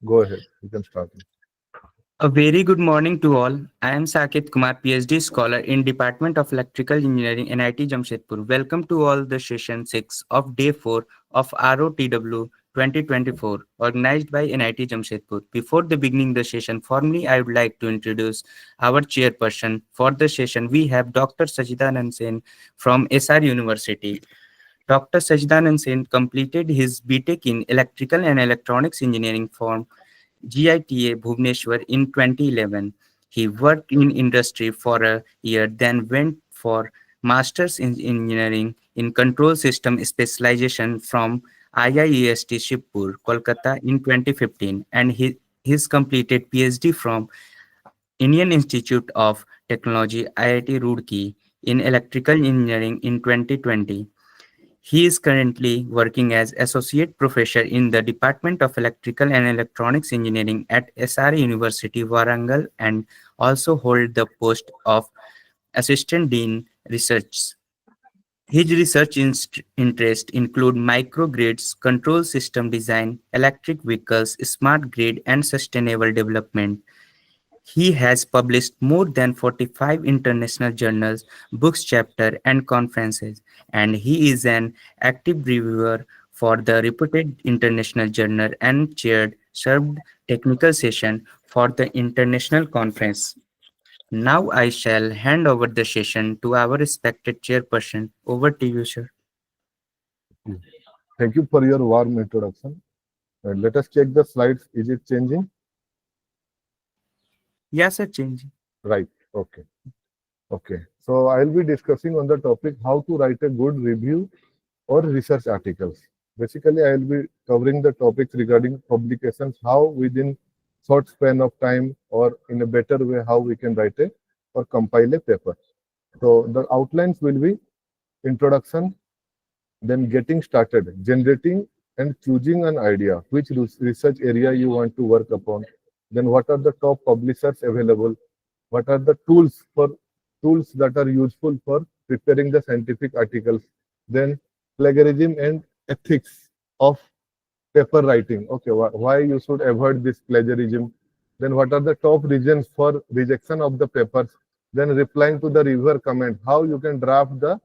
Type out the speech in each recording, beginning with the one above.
Go ahead. You can start. A very good morning to all. I am Saket Kumar, PhD scholar in Department of Electrical Engineering, NIT Jamshedpur. Welcome to all the session 6 of day 4 of ROTW 2024 organized by NIT Jamshedpur. Before the beginning the session, formally I would like to introduce our chairperson for the session. We have Dr. Sachidananda Sen from SR University. Dr. Sachidananda Sen completed his BTech in Electrical and Electronics Engineering from GITA Bhubaneswar in 2011. He worked in industry for a year, then went for Masters in Engineering in Control System Specialization from IIEST Shibpur, Kolkata in 2015, and his completed PhD from Indian Institute of Technology IIT Roorkee in Electrical Engineering in 2020. He is currently working as Associate Professor in the Department of Electrical and Electronics Engineering at SR University, Warangal, and also hold the post of Assistant Dean Research. His research interests include microgrids, control system design, electric vehicles, smart grid, and sustainable development. He has published more than 45 international journals, books, chapters, and conferences, and he is an active reviewer for the reputed international journal and served technical session for the international conference. Now I shall hand over the session to our respected chairperson. Over to you, sir. Thank you for your warm introduction. And let us check the slides. Is it changing? Yes, sir, change. Right. Okay. Okay. So I'll be discussing on the topic how to write a good review or research articles. Basically, I'll be covering the topics regarding publications, how within short span of time or in a better way, how we can write a or compile a paper. So the outlines will be introduction, then getting started, generating and choosing an idea, which research area you want to work upon, then what are the top publishers available, what are the tools that are useful for preparing the scientific articles, then plagiarism and ethics of paper writing. Okay, why you should avoid this plagiarism, then what are the top reasons for rejection of the papers, then replying to the reviewer comment, how you can draft the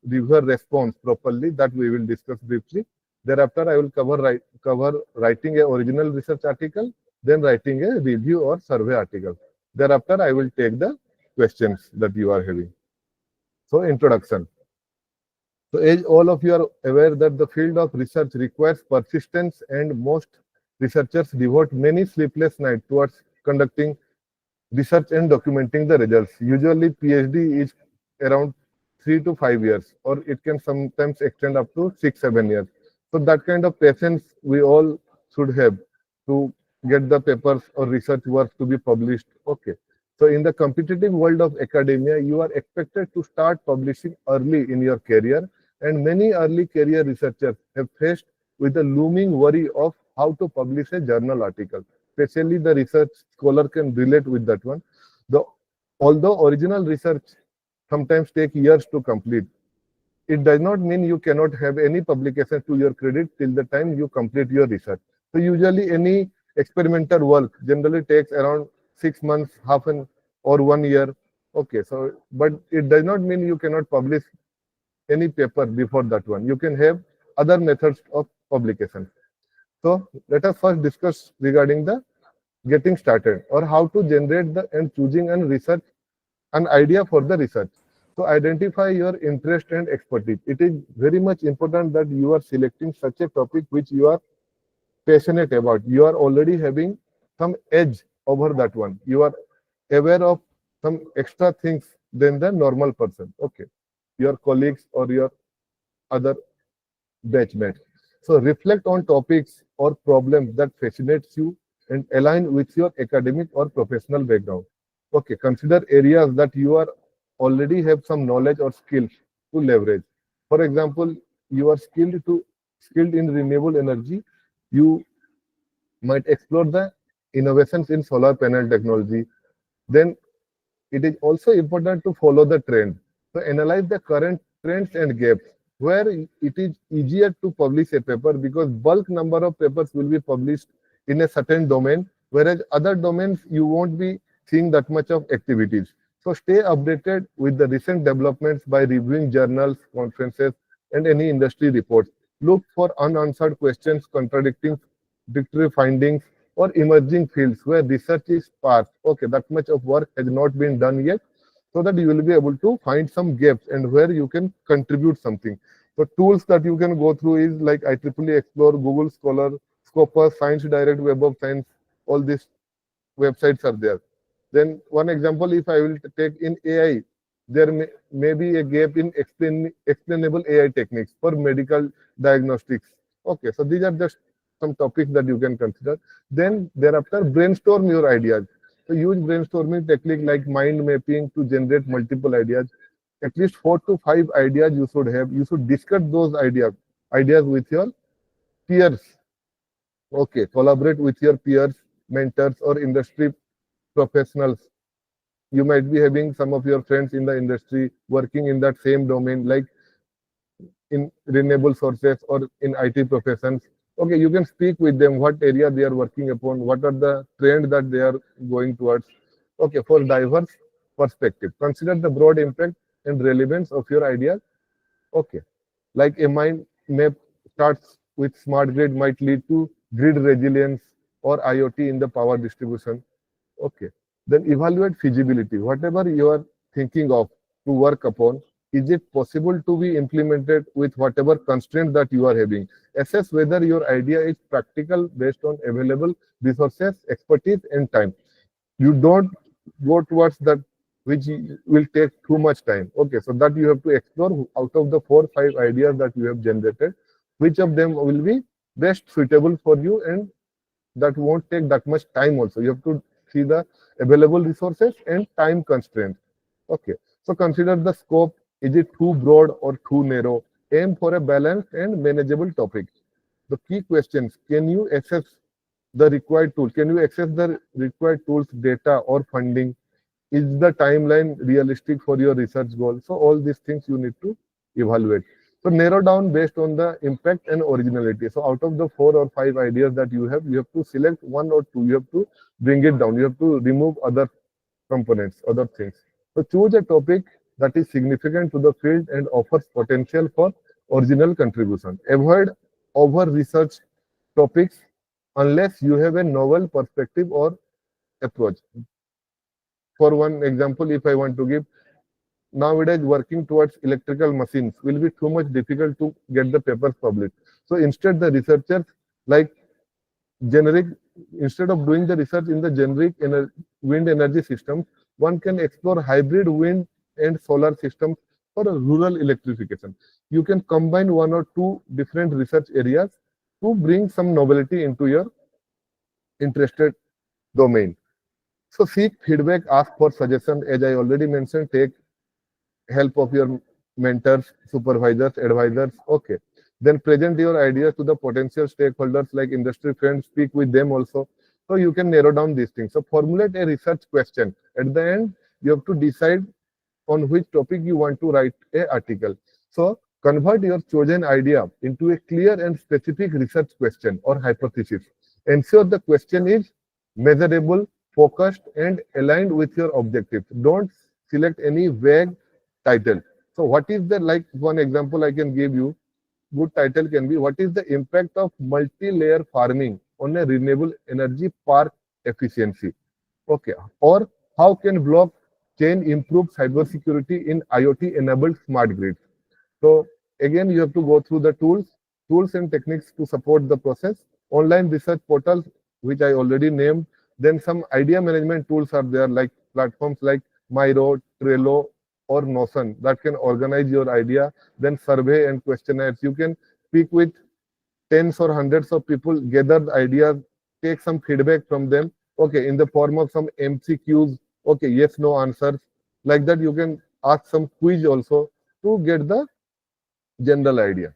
reviewer response properly, that we will discuss briefly. Thereafter, I will cover writing a original research article, then writing a review or survey article. Thereafter, I will take the questions that you are having. So, introduction. So, as all of you are aware that the field of research requires persistence, and most researchers devote many sleepless nights towards conducting research and documenting the results. Usually, PhD is around 3 to 5 years, or it can sometimes extend up to 6, 7 years. So that kind of patience we all should have to get the papers or research work to be published. Okay. So in the competitive world of academia, you are expected to start publishing early in your career, and many early career researchers have faced with the looming worry of how to publish a journal article. Especially the research scholar can relate with that one. The although original research sometimes take years to complete, it does not mean you cannot have any publication to your credit till the time you complete your research. So usually any experimental work generally takes around 6 months, half an or 1 year. Okay, so but it does not mean you cannot publish any paper before that one. You can have other methods of publication. So let us first discuss regarding the getting started or how to generate the and choosing and research an idea for the research. So identify your interest and expertise. It is very much important that you are selecting such a topic which you are passionate about. You are already having some edge over that one. You are aware of some extra things than the normal person. Okay. Your colleagues or your other batchmates. So reflect on topics or problems that fascinates you and align with your academic or professional background. Okay, consider areas that you are already have some knowledge or skills to leverage. For example, you are skilled in renewable energy. You might explore the innovations in solar panel technology. Then it is also important to follow the trend. So analyze the current trends and gaps where it is easier to publish a paper because bulk number of papers will be published in a certain domain, whereas other domains you won't be seeing that much of activities. So stay updated with the recent developments by reviewing journals, conferences, and any industry reports. Look for unanswered questions, contradicting victory findings, or emerging fields where research is sparse. Okay, that much of work has not been done yet, so that you will be able to find some gaps and where you can contribute something. So tools that you can go through is like IEEE Explore, Google Scholar, Scopus, Science Direct, Web of Science. All these websites are there. Then one example, if I will take in AI, there may be a gap in explainable AI techniques for medical diagnostics. Okay, so these are just some topics that you can consider. Then thereafter, brainstorm your ideas. So use brainstorming technique like mind mapping to generate multiple ideas. At least 4 to 5 ideas you should have. You should discuss those ideas with your peers. Okay, collaborate with your peers, mentors, or industry professionals. You might be having some of your friends in the industry working in that same domain, like in renewable sources or in IT professions. Okay, you can speak with them what area they are working upon, what are the trend that they are going towards. Okay, for diverse perspective, consider the broad impact and relevance of your ideas. Okay, like a mind map starts with smart grid might lead to grid resilience or IoT in the power distribution. Okay. Then evaluate feasibility. Whatever you are thinking of to work upon, is it possible to be implemented with whatever constraint that you are having? Assess whether your idea is practical based on available resources, expertise, and time. You don't go towards that which will take too much time. Okay, so that you have to explore out of the 4 or 5 ideas that you have generated, which of them will be best suitable for you and that won't take that much time also. You have to see the available resources and time constraints. Okay, so consider the scope. Is it too broad or too narrow? Aim for a balanced and manageable topic. The key questions: can you access the required tool? Can you access the required tools, data, or funding? Is the timeline realistic for your research goal? So all these things you need to evaluate. So narrow down based on the impact and originality. So out of the 4 or 5 ideas that you have to select 1 or 2. You have to bring it down. You have to remove other components, other things. So choose a topic that is significant to the field and offers potential for original contribution. Avoid over-research topics unless you have a novel perspective or approach. For one example, if I want to give, nowadays working towards electrical machines will be too much difficult to get the papers published. So instead the researchers like generic, instead of doing the research in the generic wind energy systems, one can explore hybrid wind and solar systems for a rural electrification. You can combine 1 or 2 different research areas to bring some novelty into your interested domain. So seek feedback, ask for suggestion. As I already mentioned, take help of your mentors, supervisors, advisors. Okay. Then present your ideas to the potential stakeholders like industry friends, speak with them also. So you can narrow down these things. So formulate a research question. At the end, you have to decide on which topic you want to write an article. So convert your chosen idea into a clear and specific research question or hypothesis. Ensure the question is measurable, focused, and aligned with your objectives. Don't select any vague title. So what is the, like one example I can give you, good title can be, what is the impact of multi-layer farming on a renewable energy park efficiency? Okay. Or how can blockchain improve cybersecurity in IoT-enabled smart grids? So again, you have to go through the tools and techniques to support the process. Online research portals, which I already named. Then some idea management tools are there, like platforms like Miro, Trello, or Notion that can organize your idea. Then survey and questionnaires. You can speak with tens or hundreds of people, gather the ideas, take some feedback from them. Okay, in the form of some MCQs. Okay, yes, no answers. Like that, you can ask some quiz also to get the general idea.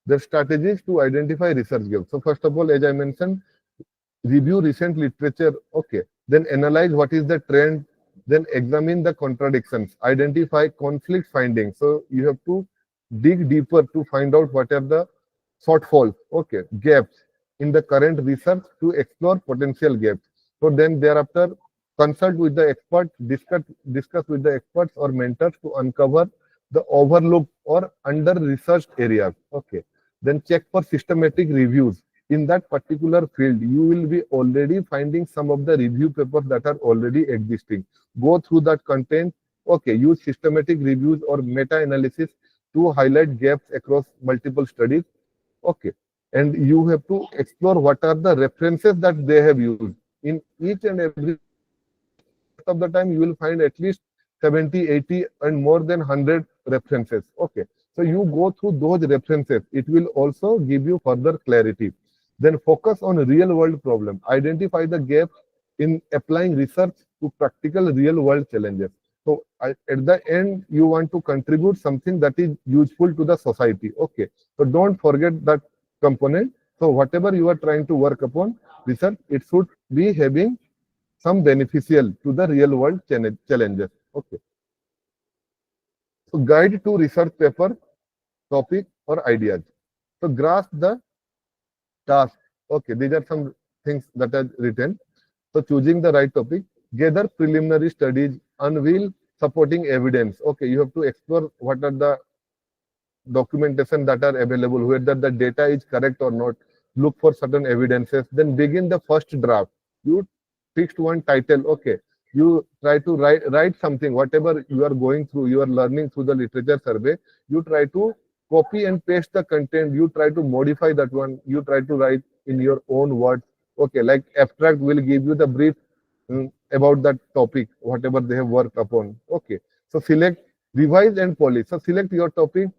The strategies to identify research gaps. So first of all, as I mentioned, review recent literature. Okay, then analyze what is the trend, then examine the contradictions, identify conflict findings. So you have to dig deeper to find out what are the shortfalls, okay, gaps. in the current research to explore potential gaps. So then thereafter, consult with the experts, discuss with the experts or mentors to uncover the overlooked or under-researched areas. Okay. Then check for systematic reviews. In that particular field, you will be already finding some of the review papers that are already existing. Go through that content. Okay. Use systematic reviews or meta-analysis to highlight gaps across multiple studies. Okay. And you have to explore what are the references that they have used. In each and every of the time, you will find at least 70, 80, and more than 100 references. Okay. So you go through those references. It will also give you further clarity. Then focus on real world problem. Identify the gaps in applying research to practical real world challenges. So at the end, you want to contribute something that is useful to the society. Okay. So don't forget that component. So whatever you are trying to work upon, research, it should be having some beneficial to the real world challenges. Okay. So guide to research paper, topic or ideas. So grasp the task. Okay, these are some things that are written. So choosing the right topic, gather preliminary studies, unveil supporting evidence. Okay, you have to explore what are the documentation that are available, whether the data is correct or not. Look for certain evidences. Then begin the first draft. You fixed one title. Okay, you try to write something. Whatever you are going through, you are learning through the literature survey. You try to copy and paste the content. You try to modify that one. You try to write in your own words. Okay, like abstract will give you the brief about that topic, whatever they have worked upon. Okay, so select, revise and polish. So select your topic,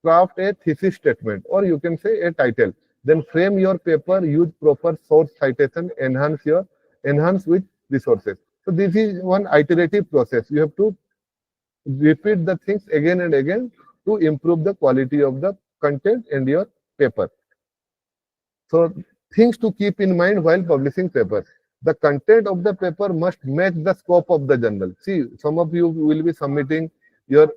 craft a thesis statement, or you can say a title. Then frame your paper, use proper source citation, enhance with resources. So this is one iterative process. You have to repeat the things again and again to improve the quality of the content in your paper. So things to keep in mind while publishing papers. The content of the paper must match the scope of the journal. See, some of you will be submitting your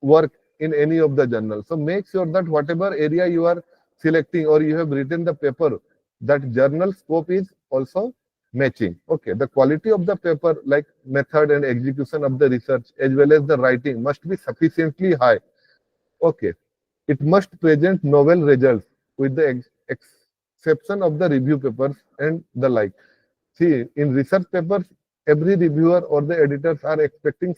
work in any of the journals. So make sure that whatever area you are selecting or you have written the paper, that journal scope is also matching. Okay, the quality of the paper, like method and execution of the research as well as the writing, must be sufficiently high. Okay, it must present novel results with the exception of the review papers and the like. See, in research papers, every reviewer or the editors are expecting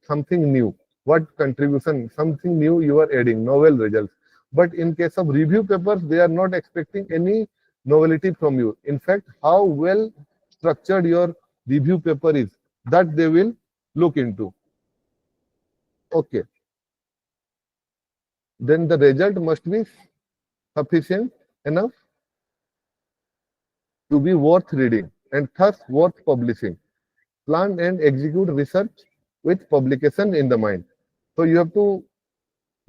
something new. What contribution, something new you are adding, novel results. But in case of review papers, they are not expecting any novelty from you. In fact, how well structured your review paper is, that they will look into. Okay. Then the result must be sufficient enough to be worth reading and thus worth publishing. Plan and execute research with publication in the mind. So you have to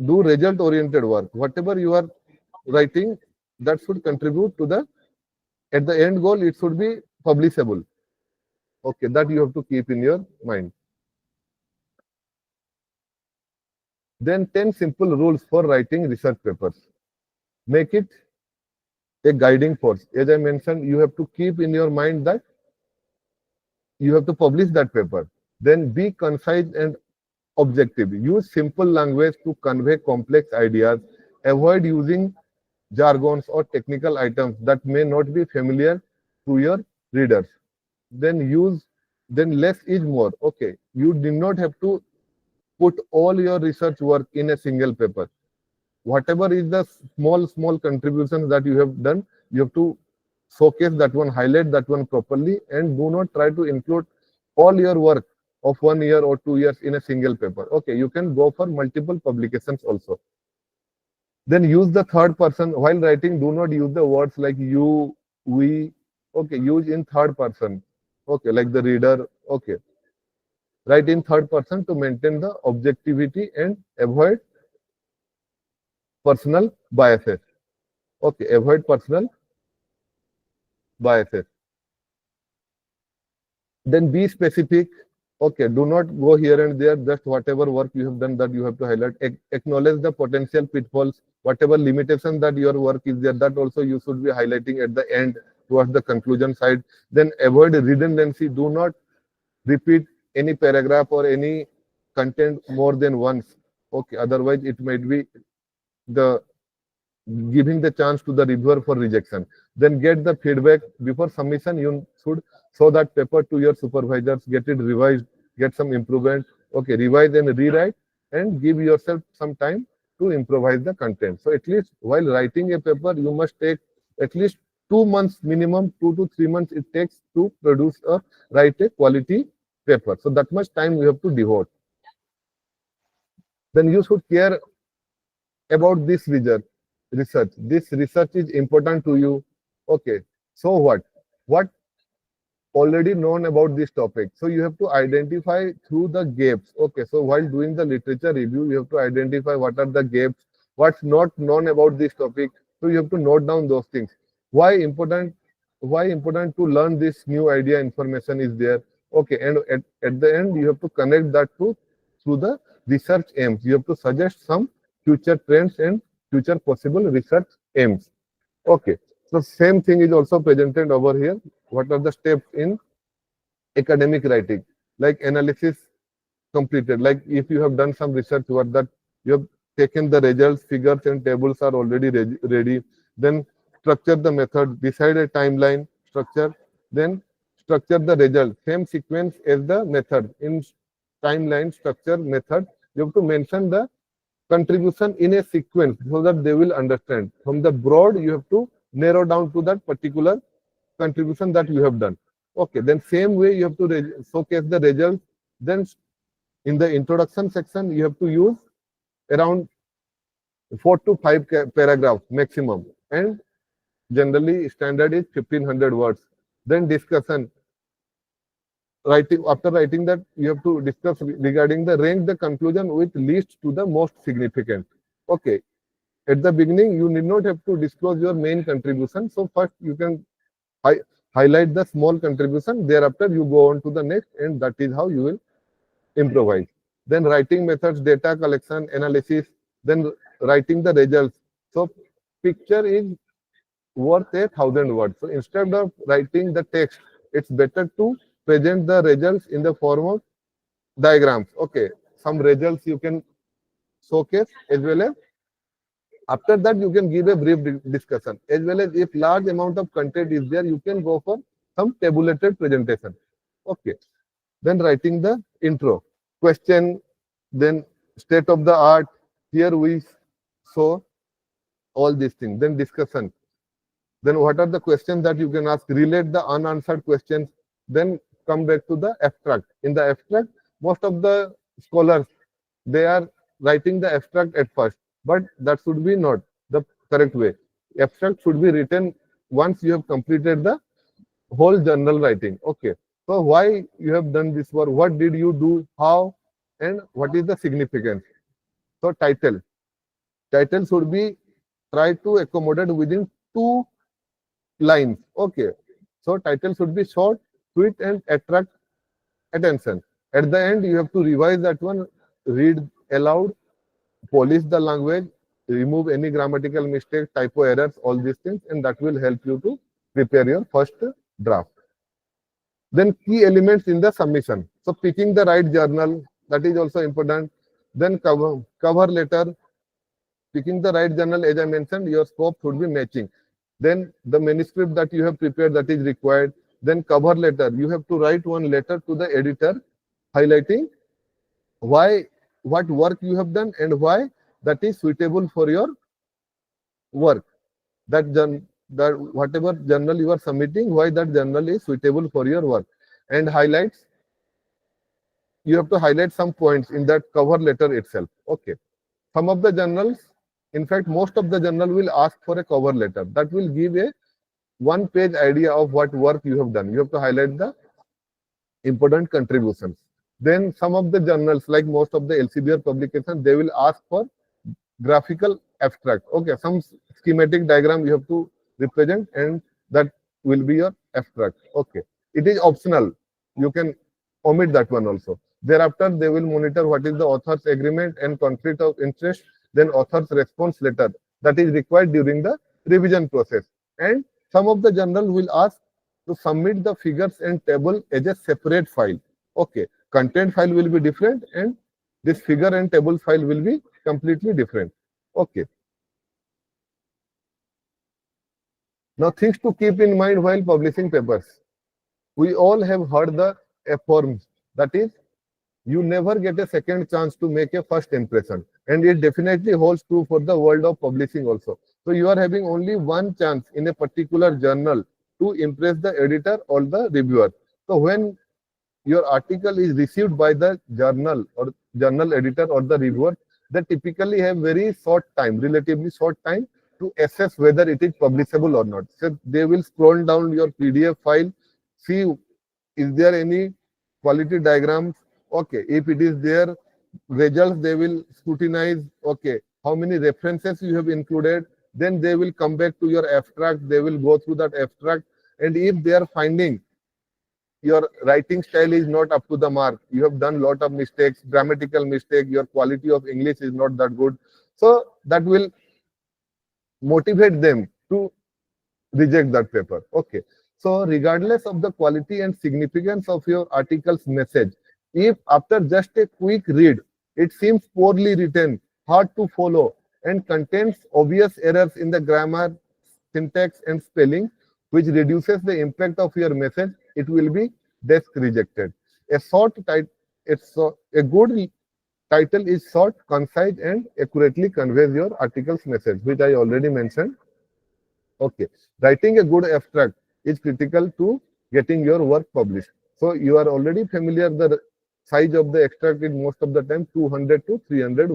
do result oriented work. Whatever you are writing, that should contribute to the, at the end goal, it should be publishable. Okay, that you have to keep in your mind. Then 10 simple rules for writing research papers. Make it a guiding force. As I mentioned, you have to keep in your mind that you have to publish that paper. Then be concise and objective. Use simple language to convey complex ideas. Avoid using jargons or technical items that may not be familiar to your readers. Then less is more. Okay, you do not have to put all your research work in a single paper. Whatever is the small contributions that you have done, you have to showcase that one, highlight that one properly, and do not try to include all your work of 1 year or 2 years in a single paper. Okay, you can go for multiple publications also. Then use the third person while writing. Do not use the words like you, we. Okay, use in third person. Okay, like the reader. Okay, write in third person to maintain the objectivity and avoid personal biases. Okay, avoid personal biases. Then be specific. Okay, do not go here and there. Just whatever work you have done, that you have to highlight. Acknowledge the potential pitfalls, whatever limitation that your work is there, that also you should be highlighting at the end towards the conclusion side. Then avoid redundancy. Do not repeat any paragraph or any content more than once. Okay, otherwise it might be the giving the chance to the reviewer for rejection. Then get the feedback before submission. You should show that paper to your supervisors, get it revised, get some improvement. Okay, revise and rewrite, and give yourself some time to improvise the content. So at least while writing a paper, you must take at least 2 months minimum, 2 to 3 months it takes to produce or write a quality paper. So that much time you have to devote. Then you should care about this research. This research is important to you. Okay, so what already known about this topic? So you have to identify through the gaps. Okay, so while doing the literature review, you have to identify what are the gaps, what's not known about this topic. So you have to note down those things. Why important to learn this new idea, information is there. Okay, and at the end you have to connect that to through the research aims. You have to suggest some future trends and future possible research aims. Okay, so same thing is also presented over here. What are the steps in academic writing? Like analysis completed. Like if you have done some research, what that you have taken the results, figures and tables are already ready. Then structure the method, decide a timeline, structure, then structure the result. Same sequence as the method. In timeline, structure, method, you have to mention the contribution in a sequence so that they will understand. From the broad, you have to narrow down to that particular contribution that you have done. Okay, then same way you have to showcase the results. Then in the introduction section, you have to use around 4 to 5 paragraphs maximum, and generally standard is 1500 words. Then discussion. After writing that, you have to discuss regarding the rank the conclusion with least to the most significant. Okay, at the beginning you need not have to disclose your main contribution. So first you can highlight the small contribution, thereafter you go on to the next, and that is how you will improvise. Then writing methods, data collection, analysis, then writing the results. So picture is worth 1,000 words. So instead of writing the text, it's better to present the results in the form of diagrams. Okay, some results you can showcase, as well as after that you can give a brief discussion, as well as if large amount of content is there, you can go for some tabulated presentation. Okay, then writing the intro, question, then state of the art. Here we show all these things. Then discussion. Then what are the questions that you can ask? Relate the unanswered questions. Then come back to the abstract. In the abstract, most of the scholars, they are writing the abstract at first, but that should be not the correct way. Abstract should be written once you have completed the whole journal writing. Okay, so why you have done this work, what did you do, how, and what is the significance. So title should be tried to accommodate within 2 lines. Okay, so title should be short, sweet, and attract attention. At the end, you have to revise that one, read aloud, polish the language, remove any grammatical mistakes, typo errors, all these things, and that will help you to prepare your first draft. Then key elements in the submission. So picking the right journal, that is also important. Then cover letter, picking the right journal, as I mentioned, your scope should be matching. Then the manuscript that you have prepared, that is required. Then cover letter, you have to write one letter to the editor highlighting what work you have done and why that is suitable for your work. That whatever journal you are submitting, why that journal is suitable for your work. And highlights, you have to highlight some points in that cover letter itself. Okay, some of the journals, in fact most of the journal will ask for a cover letter that will give a 1-page idea of what work you have done. You have to highlight the important contributions. Then some of the journals, like most of the LCBR publications, they will ask for graphical abstract. Okay, some schematic diagram you have to represent, and that will be your abstract. Okay, it is optional. You can omit that one also. Thereafter, they will monitor what is the author's agreement and conflict of interest, then author's response letter that is required during the revision process. And some of the journal will ask to submit the figures and table as a separate file. Okay, content file will be different and this figure and table file will be completely different. Okay. Now things to keep in mind while publishing papers. We all have heard the forms, that is, you never get a second chance to make a first impression, and it definitely holds true for the world of publishing also. So you are having only one chance in a particular journal to impress the editor or the reviewer. So when your article is received by the journal or journal editor or the reviewer, they typically have very short time, relatively short time to assess whether it is publishable or not. So they will scroll down your PDF file, see is there any quality diagrams. Okay, if it is there, results they will scrutinize. Okay, how many references you have included. Then they will come back to your abstract. They will go through that abstract, and if they are finding your writing style is not up to the mark, you have done lot of mistakes, grammatical mistake, your quality of English is not that good, so that will motivate them to reject that paper. Okay, so regardless of the quality and significance of your article's message, if after just a quick read it seems poorly written, hard to follow, and contains obvious errors in the grammar, syntax and spelling, which reduces the impact of your message, it will be desk rejected. A short title, a good title is short, concise and accurately conveys your article's message, which I already mentioned. Okay, writing a good abstract is critical to getting your work published. So you are already familiar the size of the extract is most of the time 200 to 300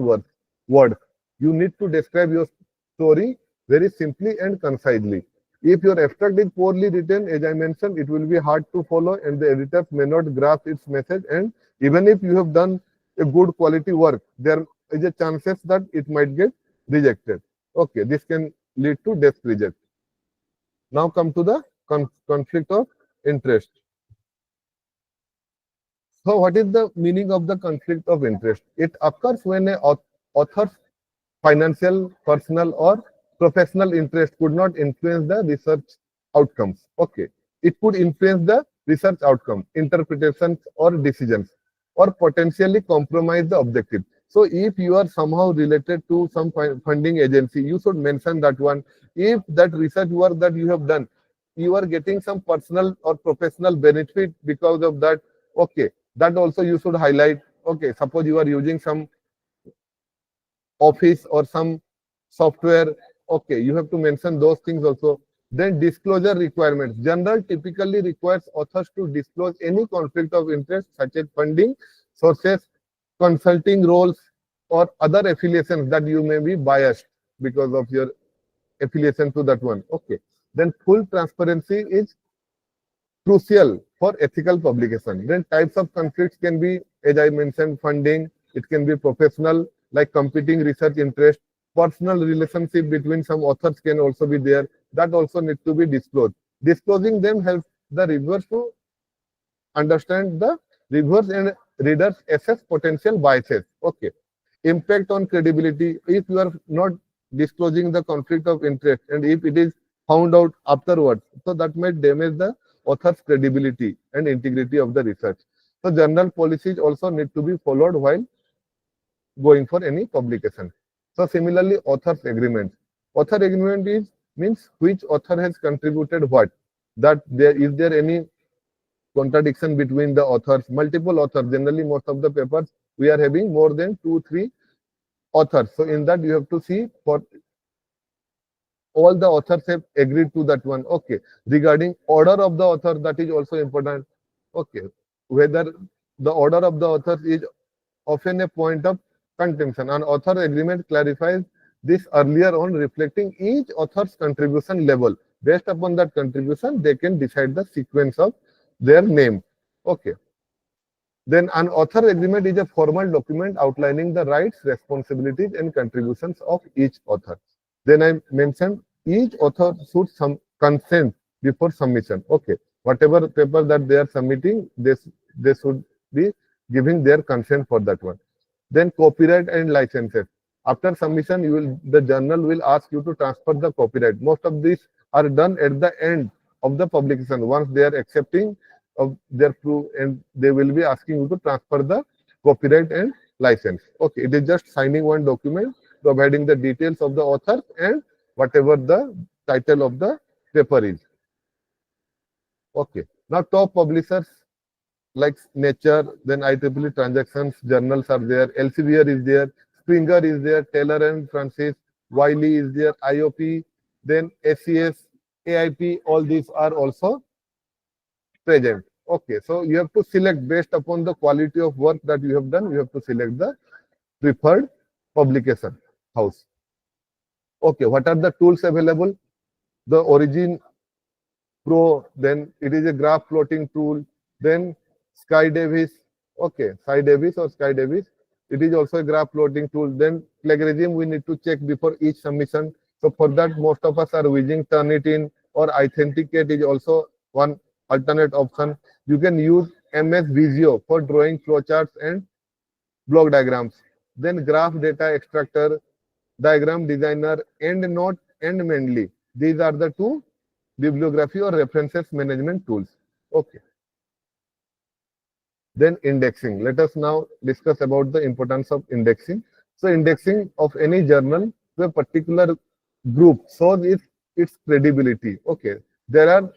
words. You need to describe your story very simply and concisely. If your abstract is poorly written, as I mentioned, it will be hard to follow and the editors may not grasp its message, and even if you have done a good quality work, there is a chances that it might get rejected. Okay, this can lead to desk reject. Now come to the conflict of interest. So what is the meaning of the conflict of interest? It occurs when an author's financial, personal or professional interest could not influence the research outcomes. Okay, it could influence the research outcome, interpretations or decisions, or potentially compromise the objective. So if you are somehow related to some funding agency, you should mention that one. If that research work that you have done, you are getting some personal or professional benefit because of that, okay, that also you should highlight. Okay, suppose you are using some office or some software, okay, you have to mention those things also. Then disclosure requirements. Journal typically requires authors to disclose any conflict of interest such as funding sources, consulting roles, or other affiliations that you may be biased because of your affiliation to that one. Okay, then full transparency is crucial for ethical publication. Then types of conflicts can be, as I mentioned, funding, it can be professional, like competing research interest, personal relationship between some authors can also be there, that also need to be disclosed. Disclosing them helps the reviewers to understand the reviewers and readers assess potential biases. Okay, impact on credibility. If you are not disclosing the conflict of interest and if it is found out afterwards, so that might damage the author's credibility and integrity of the research. So journal policies also need to be followed while going for any publication. So similarly, author's agreement. Author agreement is means which author has contributed what. That there is there any contradiction between the authors, multiple authors. Generally, most of the papers we are having more than 2-3 authors. So in that you have to see for all the authors have agreed to that one. Okay, regarding order of the author, that is also important. Okay, whether the order of the authors is often a point of contention. An author agreement clarifies this earlier on, reflecting each author's contribution level. Based upon that contribution, they can decide the sequence of their name. Okay. Then an author agreement is a formal document outlining the rights, responsibilities, and contributions of each author. Then I mentioned each author should consent before submission. Okay, whatever paper that they are submitting, they should be giving their consent for that one. Then copyright and licenses. After submission, the journal will ask you to transfer the copyright. Most of these are done at the end of the publication. Once they are accepting of their proof, and they will be asking you to transfer the copyright and license. Okay, it is just signing one document, providing the details of the author and whatever the title of the paper is. Okay, now top publishers like Nature, then IEEE Transactions journals are there, Elsevier is there, Springer is there, Taylor and Francis, Wiley is there, IOP, then SES, AIP, all these are also present. Okay, so you have to select based upon the quality of work that you have done, you have to select the preferred publication house. Okay, what are the tools available? The Origin Pro, then it is a graph plotting tool, then Sky Davis, okay, Sky Davis or Sky Davis, it is also a graph plotting tool. Then plagiarism we need to check before each submission. So for that, most of us are using Turnitin or Authenticate is also one alternate option. You can use MS Visio for drawing flowcharts and block diagrams. Then Graph Data Extractor, Diagram Designer, EndNote and Mendeley. These are the two bibliography or references management tools. Okay. Then indexing. Let us now discuss about the importance of indexing. So indexing of any journal to a particular group shows its credibility. Okay. There are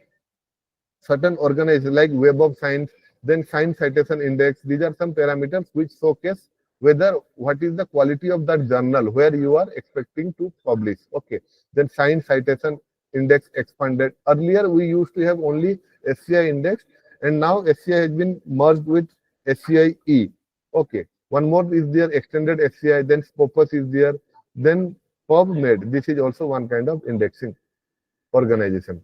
certain organizations like Web of Science, then Science Citation Index. These are some parameters which showcase whether what is the quality of that journal where you are expecting to publish. Okay. Then Science Citation Index expanded. Earlier we used to have only SCI index, and now SCI has been merged with SCI E. Okay. One more is there, extended SCI, then Scopus is there, then PubMed. This is also one kind of indexing organization.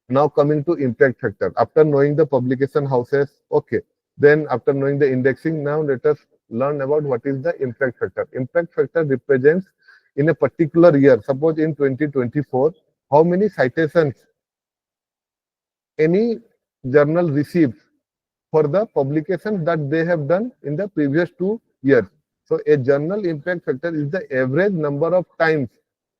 Now coming to impact factor. After knowing the publication houses, okay. Then after knowing the indexing, now let us learn about what is the impact factor. Impact factor represents in a particular year, suppose in 2024, how many citations any journal receives for the publication that they have done in the previous 2 years. So a journal impact factor is the average number of times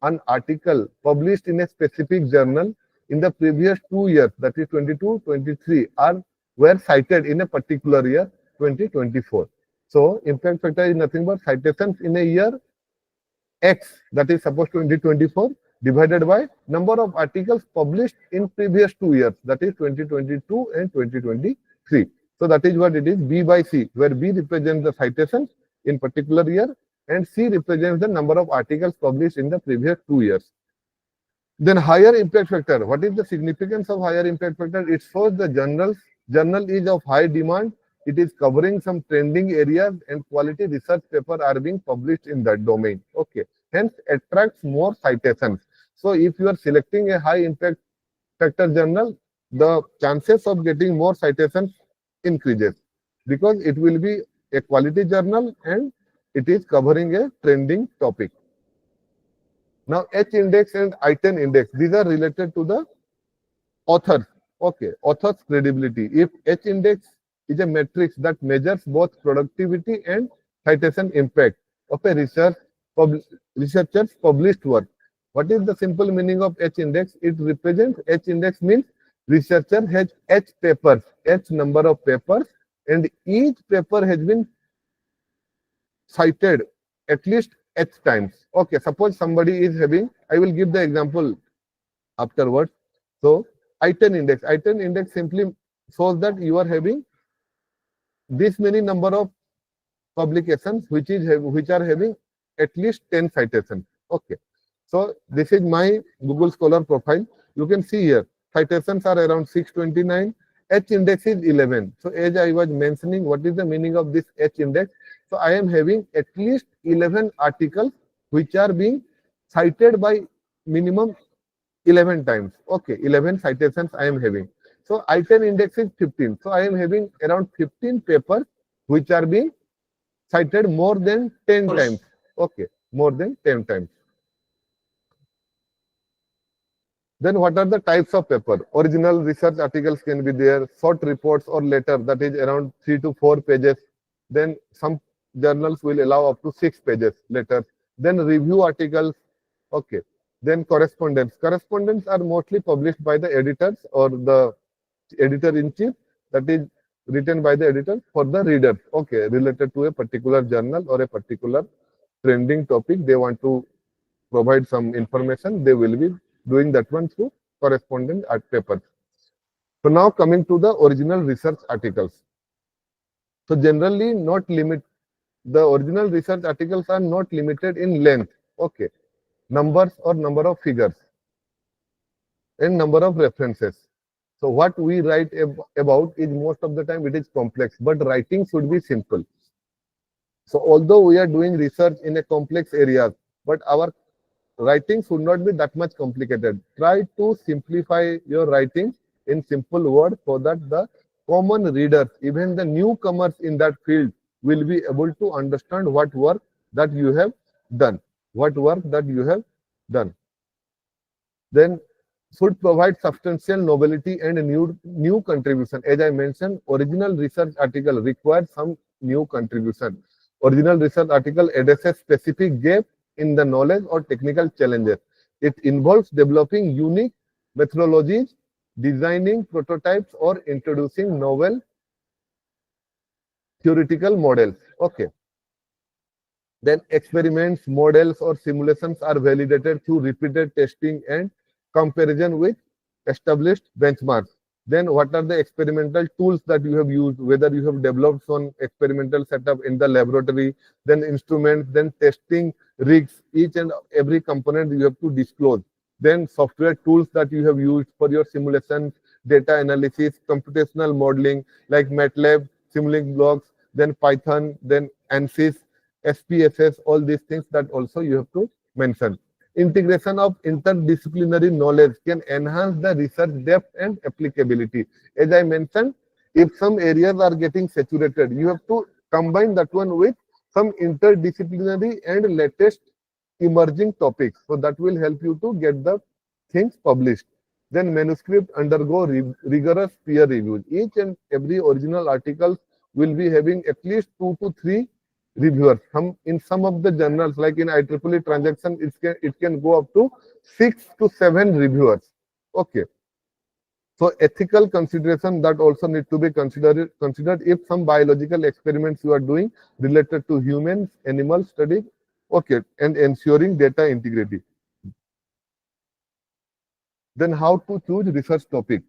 an article published in a specific journal in the previous 2 years, that is 22, 23, were cited in a particular year, 2024. So impact factor is nothing but citations in a year X, that is suppose 2024, divided by number of articles published in previous 2 years, that is 2022 and 2023. So that is what it is, B by C, where B represents the citations in particular year and C represents the number of articles published in the previous 2 years. Then higher impact factor. What is the significance of higher impact factor? It shows the journal is of high demand. It is covering some trending areas and quality research paper are being published in that domain. Okay. Hence attracts more citations. So if you are selecting a high impact factor journal, the chances of getting more citations increases because it will be a quality journal and it is covering a trending topic. Now H index and I-10 index, these are related to the authors. Okay, author's credibility. If H index is a matrix that measures both productivity and citation impact of a researcher's published work. What is the simple meaning of H index? It represents, H index means researcher has H papers, H number of papers, and each paper has been cited at least H times. Okay, suppose somebody is having, I will give the example afterwards. So I-10 index. I-10 index simply shows that you are having this many number of publications which are having at least 10 citations. Okay. So this is my Google Scholar profile. You can see here citations are around 629. H index is 11. So as I was mentioning, what is the meaning of this H index? So I am having at least 11 articles which are being cited by minimum 11 times. Okay, 11 citations I am having. So I-10 index is 15. So I am having around 15 papers which are being cited more than 10 times. Okay, more than 10 times. Then what are the types of paper? Original research articles can be there, short reports or letter that is around 3 to 4 pages. Then some journals will allow up to 6 pages letters. Then review articles, okay. Then correspondence. Correspondence are mostly published by the editors or the editor-in-chief, that is written by the editor for the readers, okay, related to a particular journal or a particular trending topic. They want to provide some information, they will be doing that one through correspondent papers. So now coming to the original research articles. So generally the original research articles are not limited in length, okay, numbers or number of figures and number of references. So what we write about is most of the time it is complex, but writing should be simple. So although we are doing research in a complex area, but our writing should not be that much complicated. Try to simplify your writing in simple words so that the common readers, even the newcomers in that field, will be able to understand what work that you have done. Then should provide substantial novelty and a new contribution. As I mentioned, original research article requires some new contribution. Original research article addresses specific gap in the knowledge or technical challenges. It involves developing unique methodologies, designing prototypes, or introducing novel theoretical models. Okay. Then experiments, models, or simulations are validated through repeated testing and comparison with established benchmarks. Then what are the experimental tools that you have used, whether you have developed some experimental setup in the laboratory, then instruments, then testing rigs, each and every component you have to disclose. Then software tools that you have used for your simulations, data analysis, computational modeling like MATLAB, Simulink blocks, then Python, then ANSYS, SPSS, all these things that also you have to mention. Integration of interdisciplinary knowledge can enhance the research depth and applicability. As I mentioned, if some areas are getting saturated, you have to combine that one with some interdisciplinary and latest emerging topics. So that will help you to get the things published. Then manuscript undergo rigorous peer reviews. Each and every original article will be having at least 2 to 3 reviewers. In some of the journals, like in IEEE transaction, it can go up to 6 to 7 reviewers. Okay. So ethical consideration that also need to be considered if some biological experiments you are doing related to humans, animal study, okay, and ensuring data integrity. Then how to choose research topic.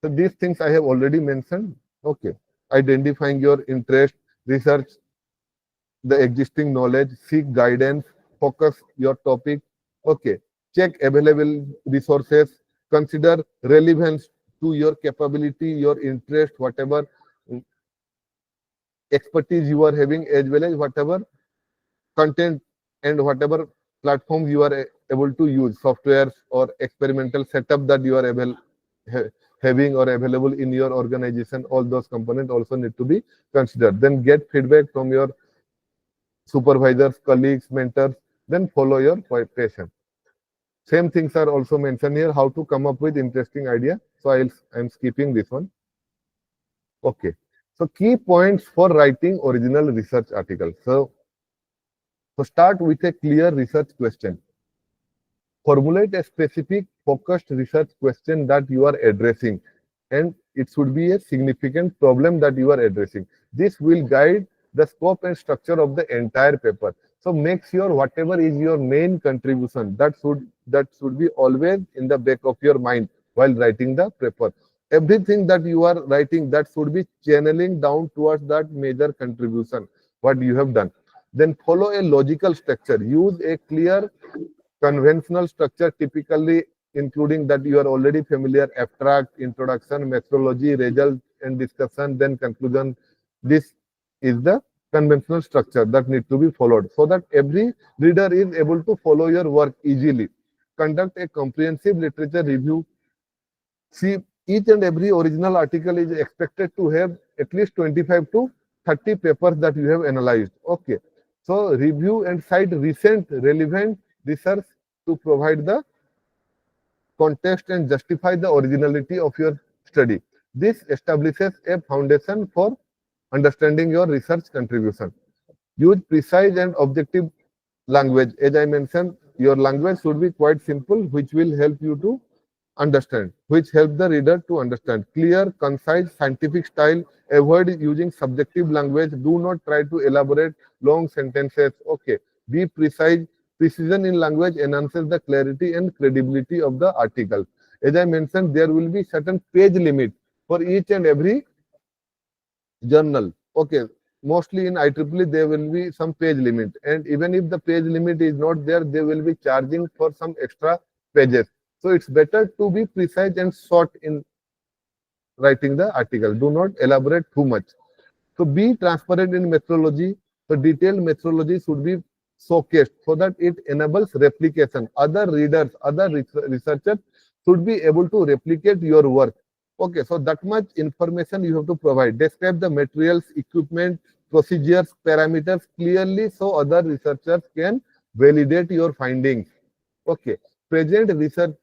So these things I have already mentioned. Okay. Identifying your interest, research the existing knowledge, seek guidance, focus your topic. Okay. Check available resources, consider relevance to your capability, your interest, whatever expertise you are having, as well as whatever content and whatever platforms you are able to use, softwares or experimental setup that you are having or available in your organization. All those components also need to be considered. Then get feedback from your supervisors, colleagues, mentors, then follow your passion. Same things are also mentioned here, how to come up with interesting idea. So I'm skipping this one. Okay. So key points for writing original research article. So start with a clear research question. Formulate a specific focused research question that you are addressing, and it should be a significant problem that you are addressing. This will guide the scope and structure of the entire paper. So make sure whatever is your main contribution, that should be always in the back of your mind while writing the paper. Everything that you are writing, that should be channeling down towards that major contribution, what you have done. Then follow a logical structure. Use a clear conventional structure, typically including that you are already familiar: abstract, introduction, methodology, result and discussion, then conclusion. This is the conventional structure that need to be followed so that every reader is able to follow your work easily. Conduct a comprehensive literature review. See, each and every original article is expected to have at least 25 to 30 papers that you have analyzed. Okay. So review and cite recent relevant research to provide the context and justify the originality of your study. This establishes a foundation for understanding your research contribution. Use precise and objective language. As I mentioned, your language should be quite simple, which will help you to understand, which help the reader to understand. Clear, concise, scientific style. Avoid using subjective language. Do not try to elaborate long sentences. Okay. Be precise. Precision in language enhances the clarity and credibility of the article. As I mentioned, there will be certain page limit for each and every journal. Okay. Mostly in IEEE, there will be some page limit. And even if the page limit is not there, they will be charging for some extra pages. So it's better to be precise and short in writing the article. Do not elaborate too much. So be transparent in methodology. The detailed methodology should be showcased so that it enables replication. Other readers, other researchers should be able to replicate your work. Okay, so that much information you have to provide. Describe the materials, equipment, procedures, parameters clearly so other researchers can validate your findings. Okay, present research,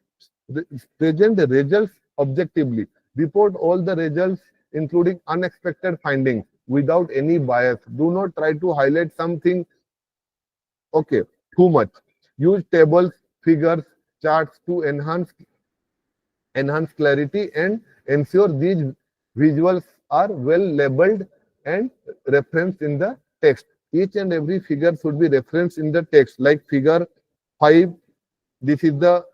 present the results objectively. Report all the results, including unexpected findings, without any bias. Do not try to highlight something, okay, too much. Use tables, figures, charts to enhance clarity and ensure these visuals are well labeled and referenced in the text. Each and every figure should be referenced in the text, like figure 5. This is the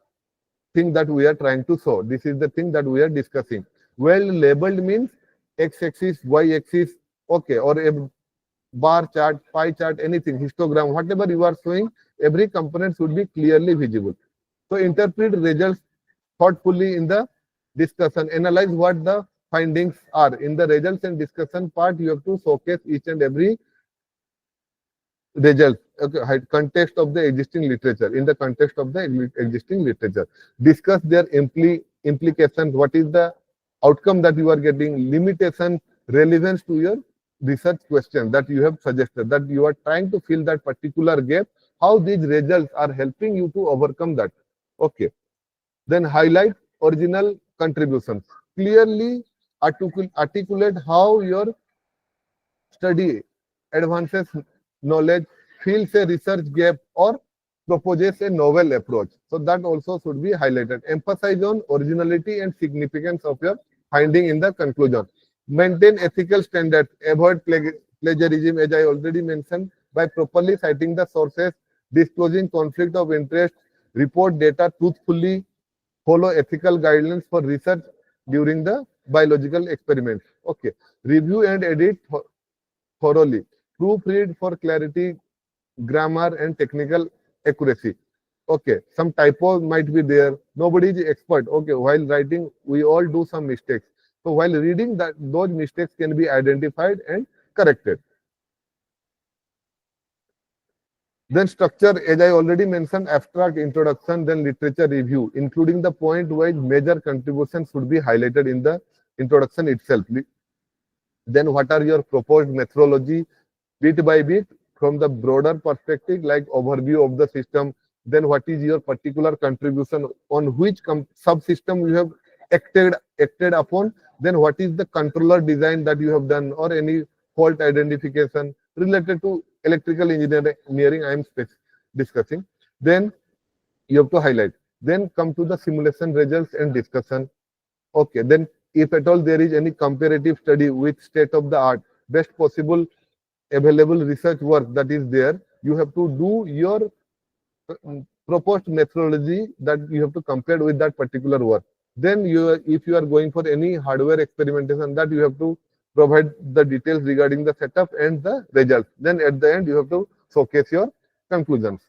thing that we are trying to show. This is the thing that we are discussing. Well labeled means x-axis, y-axis, okay, or a bar chart, pie chart, anything, histogram, whatever you are showing, every component should be clearly visible. So interpret results thoughtfully in the discussion. Analyze what the findings are. In the results and discussion part, you have to showcase each and every result. Okay, context of the existing literature. In the context of the existing literature, discuss their implications. What is the outcome that you are getting? Limitation, relevance to your research question that you have suggested, that you are trying to fill that particular gap. How these results are helping you to overcome that. Okay. Then highlight original contributions. Clearly articulate how your study advances knowledge, fills a research gap, or proposes a novel approach. So that also should be highlighted. Emphasize on originality and significance of your finding in the conclusion. Maintain ethical standards. Avoid plagiarism, as I already mentioned, by properly citing the sources, disclosing conflict of interest, report data truthfully, follow ethical guidelines for research during the biological experiments. Okay. Review and edit thoroughly. Proofread for clarity, grammar, and technical accuracy. Okay. Some typo might be there. Nobody is expert. Okay. While writing, we all do some mistakes. So while reading, that those mistakes can be identified and corrected. Then structure, as I already mentioned, abstract, introduction, then literature review, including the point-wise major contributions should be highlighted in the introduction itself. Then what are your proposed methodology, bit by bit, from the broader perspective, like overview of the system. Then what is your particular contribution, on which subsystem you have acted upon. Then what is the controller design that you have done, or any fault identification related to electrical engineering I am discussing. Then you have to highlight. Then come to the simulation results and discussion. Okay, then if at all there is any comparative study with state of the art, best possible available research work that is there, you have to do your proposed methodology that you have to compare with that particular work. Then if you are going for any hardware experimentation, that you have to provide the details regarding the setup and the results. Then at the end, you have to showcase your conclusions.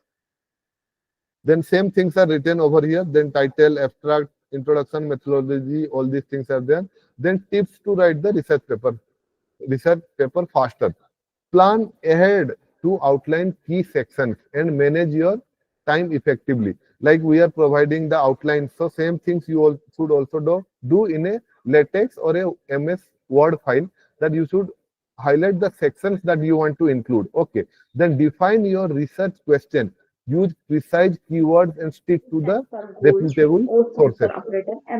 Then same things are written over here. Then title, abstract, introduction, methodology, all these things are there. Then tips to write the research paper faster. Plan ahead to outline key sections and manage your time effectively. Like we are providing the outline, so same things you all should also do in a LaTeX or a MS Word file, that you should highlight the sections that you want to include. Okay. Then define your research question. use precise keywords and stick to the reputable sources.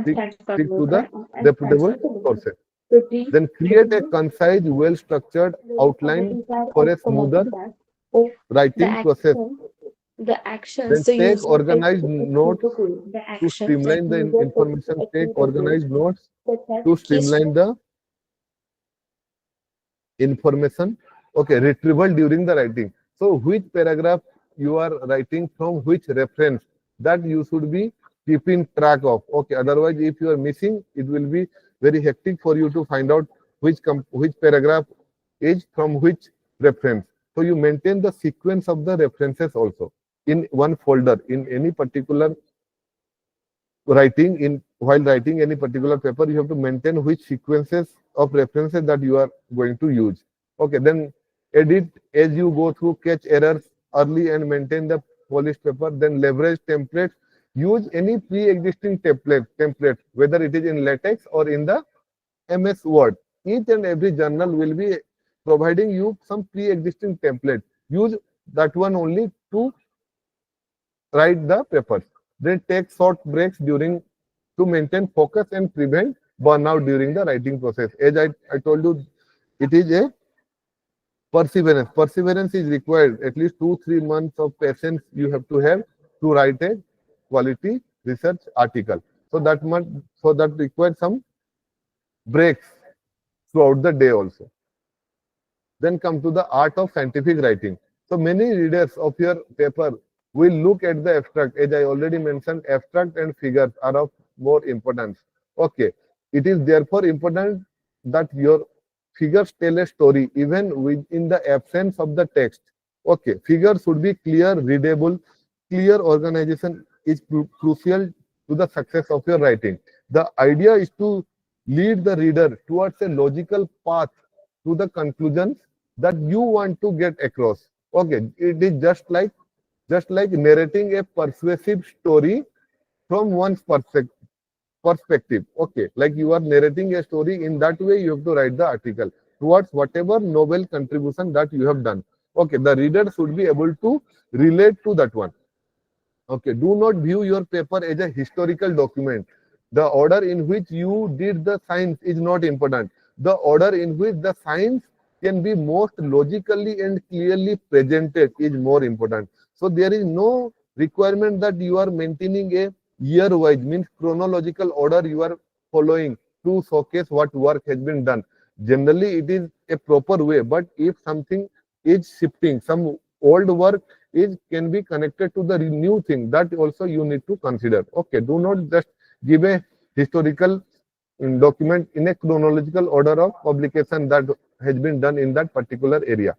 Stick to the reputable sources. Then create a concise, well-structured outline for a smoother writing process. Then take organized notes to streamline the information. Take organized notes to streamline the information. Okay, retrieval during the writing. So which paragraph you are writing from which reference, that you should be keeping track of. Okay, otherwise if you are missing, it will be very hectic for you to find out which paragraph is from which reference. So you maintain the sequence of the references also in one folder in any particular writing. In while writing any particular paper, you have to maintain which sequences of references that you are going to use. Okay, then edit as you go through, catch errors early and maintain the polished paper. Then leverage templates. Use any pre-existing template, whether it is in latex or in the MS Word. Each and every journal will be providing you some pre-existing template. Use that one only to write the papers. Then take short breaks during to maintain focus and prevent burnout during the writing process. As I told you, it is a perseverance. Perseverance is required. At least 2-3 months of patience you have to write a quality research article. So that requires some breaks throughout the day also. Then come to the art of scientific writing. So many readers of your paper will look at the abstract. As I already mentioned, abstract and figures are of more importance. Okay, it is therefore important that your figures tell a story even within the absence of the text. Okay, figures should be clear, readable. Clear organization is crucial to the success of your writing. The idea is to lead the reader towards a logical path to the conclusions that you want to get across. Okay, it is just like narrating a persuasive story from one's perspective. Okay, like you are narrating a story, in that way you have to write the article towards whatever novel contribution that you have done. Okay, the reader should be able to relate to that one. Okay, do not view your paper as a historical document. The order in which you did the science is not important. The order in which the science can be most logically and clearly presented is more important. So there is no requirement that you are maintaining a year-wise, means chronological order you are following to showcase what work has been done. Generally, it is a proper way, but if something is shifting, some old work can be connected to the new thing, that also you need to consider. Okay, do not just give a historical document in a chronological order of publication that has been done in that particular area.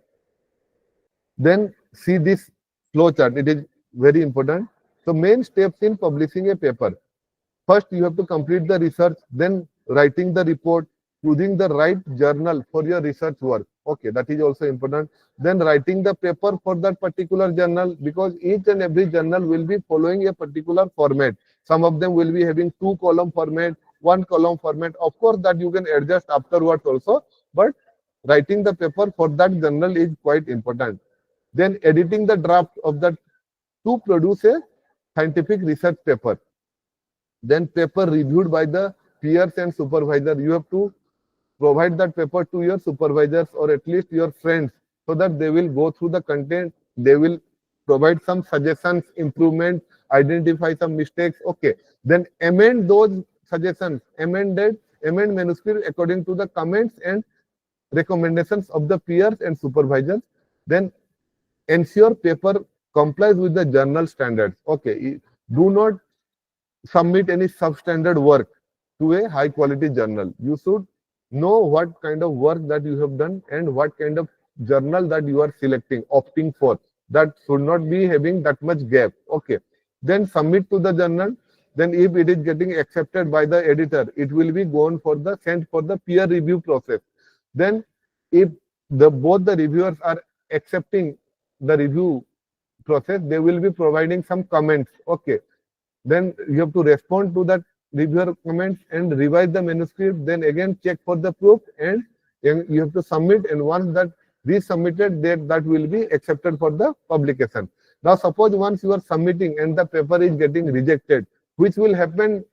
Then see this flow chart, it is very important. So main steps in publishing a paper. First, you have to complete the research, then writing the report, choosing the right journal for your research work. Okay, that is also important. Then writing the paper for that particular journal, because each and every journal will be following a particular format. Some of them will be having 2-column format, 1-column format. Of course, that you can adjust afterwards also, but writing the paper for that journal is quite important. Then editing the draft of that to produce a scientific research paper. Then paper reviewed by the peers and supervisor. You have to provide that paper to your supervisors or at least your friends, so that they will go through the content, they will provide some suggestions, improvement, identify some mistakes. Okay, then amend those suggestions, amend manuscript according to the comments and recommendations of the peers and supervisors. Then ensure paper complies with the journal standards. Okay, do not submit any substandard work to a high quality journal. You should know what kind of work that you have done and what kind of journal that you are opting for. That should not be having that much gap. Okay, then submit to the journal. Then if it is getting accepted by the editor, it will be sent for the peer review process. Then if both the reviewers are accepting the review process, they will be providing some comments. Okay, then you have to respond to that reviewer comments and revise the manuscript, then again check for the proof, and you have to submit, and once that resubmitted, that will be accepted for the publication. Now suppose once you are submitting and the paper is getting rejected, which will happen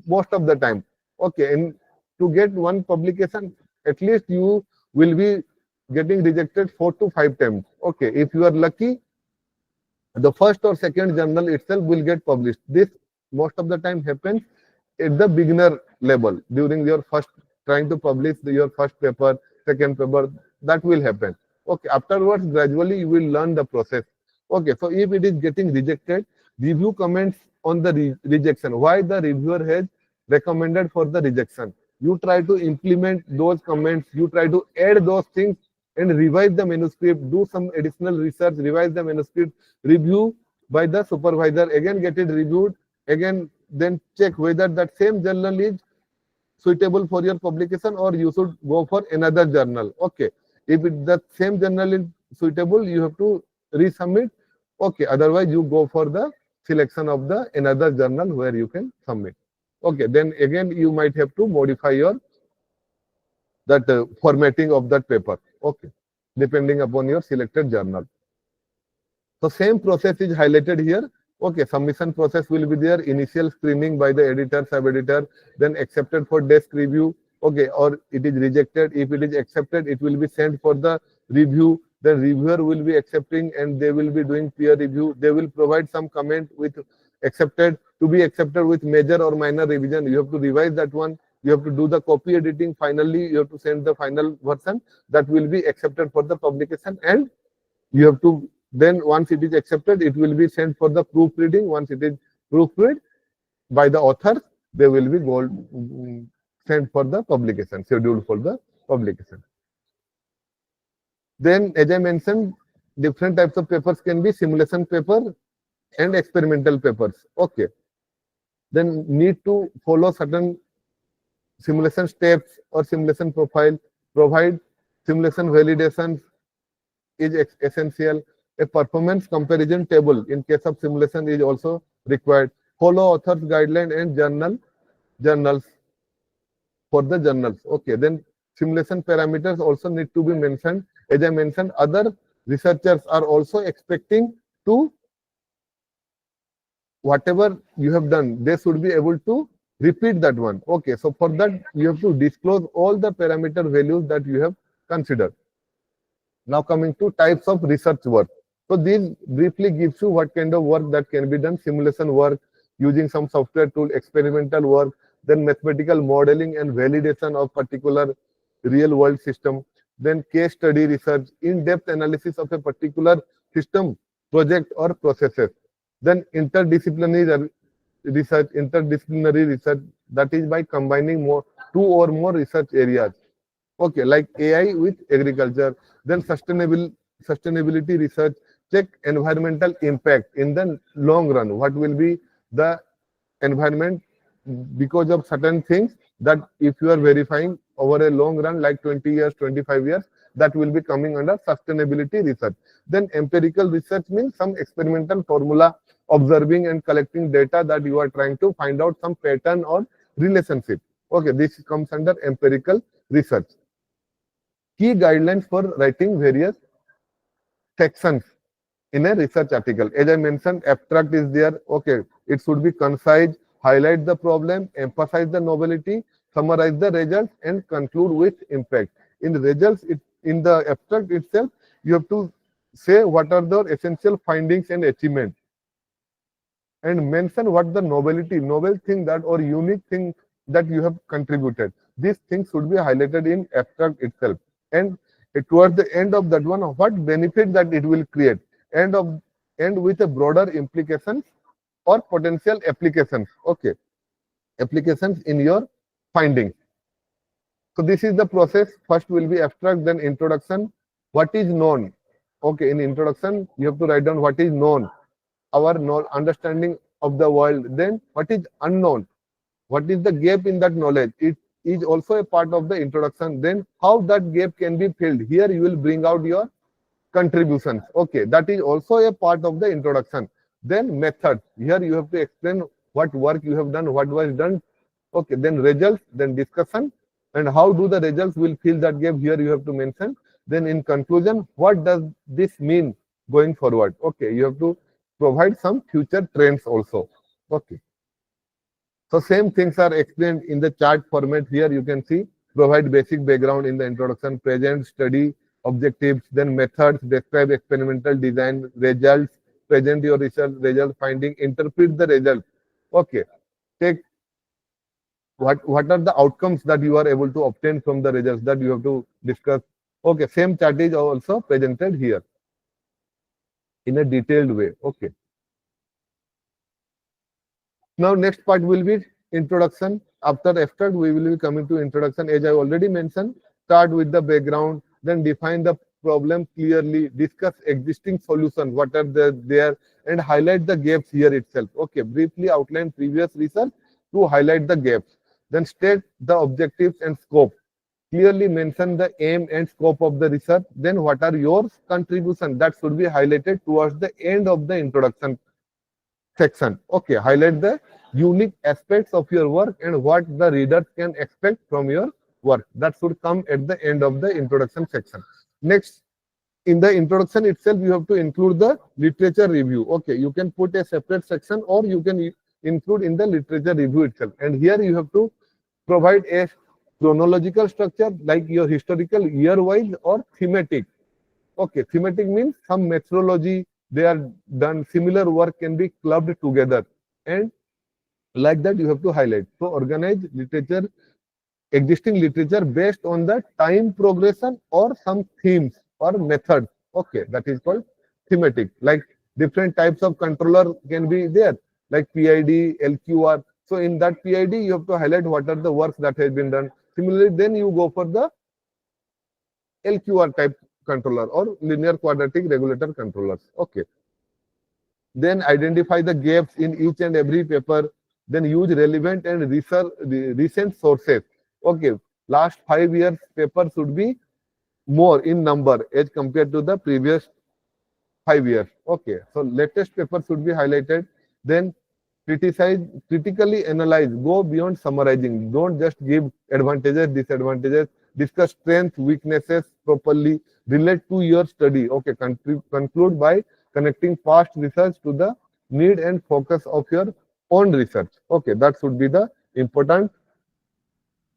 most of the time. Okay, and to get one publication, at least you will be getting rejected 4 to 5 times. Okay, if you are lucky, the first or second journal itself will get published. This most of the time happens at the beginner level during your first trying to publish your first paper, second paper. That will happen. Okay, afterwards gradually you will learn the process. Okay, so if it is getting rejected, review comments on the rejection. Why the reviewer has recommended for the rejection? You try to implement those comments. You try to add those things and revise the manuscript. Do some additional research. Revise the manuscript. Review by the supervisor. Again, get it reviewed. Again, then check whether that same journal is suitable for your publication or you should go for another journal. Okay, if the same journal is suitable, you have to resubmit. Okay, otherwise you go for the selection of the another journal where you can submit. Okay, then again you might have to modify your that formatting of that paper. Okay, depending upon your selected journal. So same process is highlighted here. Okay, submission process will be there. Initial screening by the editor, sub-editor, then accepted for desk review. Okay, or it is rejected. If it is accepted, it will be sent for the review. The reviewer will be accepting and they will be doing peer review. They will provide some comment with accepted, to be accepted with major or minor revision. You have to revise that one. You have to do the copy editing. Finally, you have to send the final version that will be accepted for the publication, and you have to then once it is accepted, it will be sent for the proofreading. Once it is proofread by the author, they will be sent for the publication, scheduled for the publication. Then, as I mentioned, different types of papers can be simulation paper and experimental papers. Okay. Then need to follow certain simulation steps or simulation profile, provide simulation validations is essential. A performance comparison table in case of simulation is also required. Follow author's guideline and journals for the journals. Okay, then simulation parameters also need to be mentioned. As I mentioned, other researchers are also expecting to whatever you have done, they should be able to repeat that one. Okay, so for that you have to disclose all the parameter values that you have considered. Now coming to types of research work. So this briefly gives you what kind of work that can be done. Simulation work using some software tool, experimental work, then mathematical modeling and validation of particular real world system, then case study research, in-depth analysis of a particular system, project or processes, then interdisciplinary research, that is by combining two or more research areas. Okay, like AI with agriculture, then sustainability research, check environmental impact in the long run. What will be the environment because of certain things that if you are verifying over a long run, like 20 years, 25 years, that will be coming under sustainability research. Then empirical research means some experimental formula, observing and collecting data that you are trying to find out some pattern or relationship. Okay, this comes under empirical research. Key guidelines for writing various sections in a research article. As I mentioned, abstract is there. Okay, it should be concise, highlight the problem, emphasize the novelty, summarize the results, and conclude with impact. In the results, in the abstract itself, you have to say what are the essential findings and achievements, and mention what the novel thing that or unique thing that you have contributed. These things should be highlighted in abstract itself. And towards the end of that one, what benefit that it will create, and with a broader implications or potential applications. Okay, applications in your findings. So this is the process. First will be abstract, then introduction. What is known? Okay, in introduction, you have to write down what is known, our understanding of the world. Then what is unknown? What is the gap in that knowledge? It is also a part of the introduction. Then how that gap can be filled. Here you will bring out your contributions. Okay, that is also a part of the introduction. Then method. Here you have to explain what work you have done, what was done. Okay, then results, then discussion, and how do the results will fill that gap. Here you have to mention. Then in conclusion, what does this mean going forward? Okay, you have to provide some future trends also. Okay. So same things are explained in the chart format. Here you can see provide basic background in the introduction, present study objectives, then methods, describe experimental design, results, present your research result finding, interpret the result. Okay, take what are the outcomes that you are able to obtain from the results that you have to discuss. Okay, same chart is also presented here in a detailed way. Okay. Now next part will be introduction. After abstract, we will be coming to introduction. As I already mentioned, start with the background, then define the problem clearly, discuss existing solutions, what are there, and highlight the gaps here itself. Okay, briefly outline previous research to highlight the gaps. Then state the objectives and scope. Clearly mention the aim and scope of the research. Then what are your contribution that should be highlighted towards the end of the introduction section. Okay, highlight the unique aspects of your work and what the readers can expect from your work. That should come at the end of the introduction section. Next, in the introduction itself, you have to include the literature review. Okay, you can put a separate section or you can include in the literature review itself. And here you have to provide a chronological structure like your historical year-wise or thematic. Okay, thematic means some methodology they are done, similar work can be clubbed together, and like that you have to highlight. So organize literature, existing literature based on the time progression or some themes or methods. Okay, that is called thematic. Like different types of controller can be there, like PID, LQR. So in that PID, you have to highlight what are the works that has been done. Similarly, then you go for the LQR type controller or linear quadratic regulator controllers. Okay. Then identify the gaps in each and every paper. Then use relevant and recent sources. Okay. Last 5 years paper should be more in number as compared to the previous 5 years. Okay. So latest paper should be highlighted. Then criticize, critically analyze, go beyond summarizing. Don't just give advantages, disadvantages. Discuss strengths, weaknesses properly. Relate to your study. Okay, conclude by connecting past research to the need and focus of your own research. Okay, that should be the important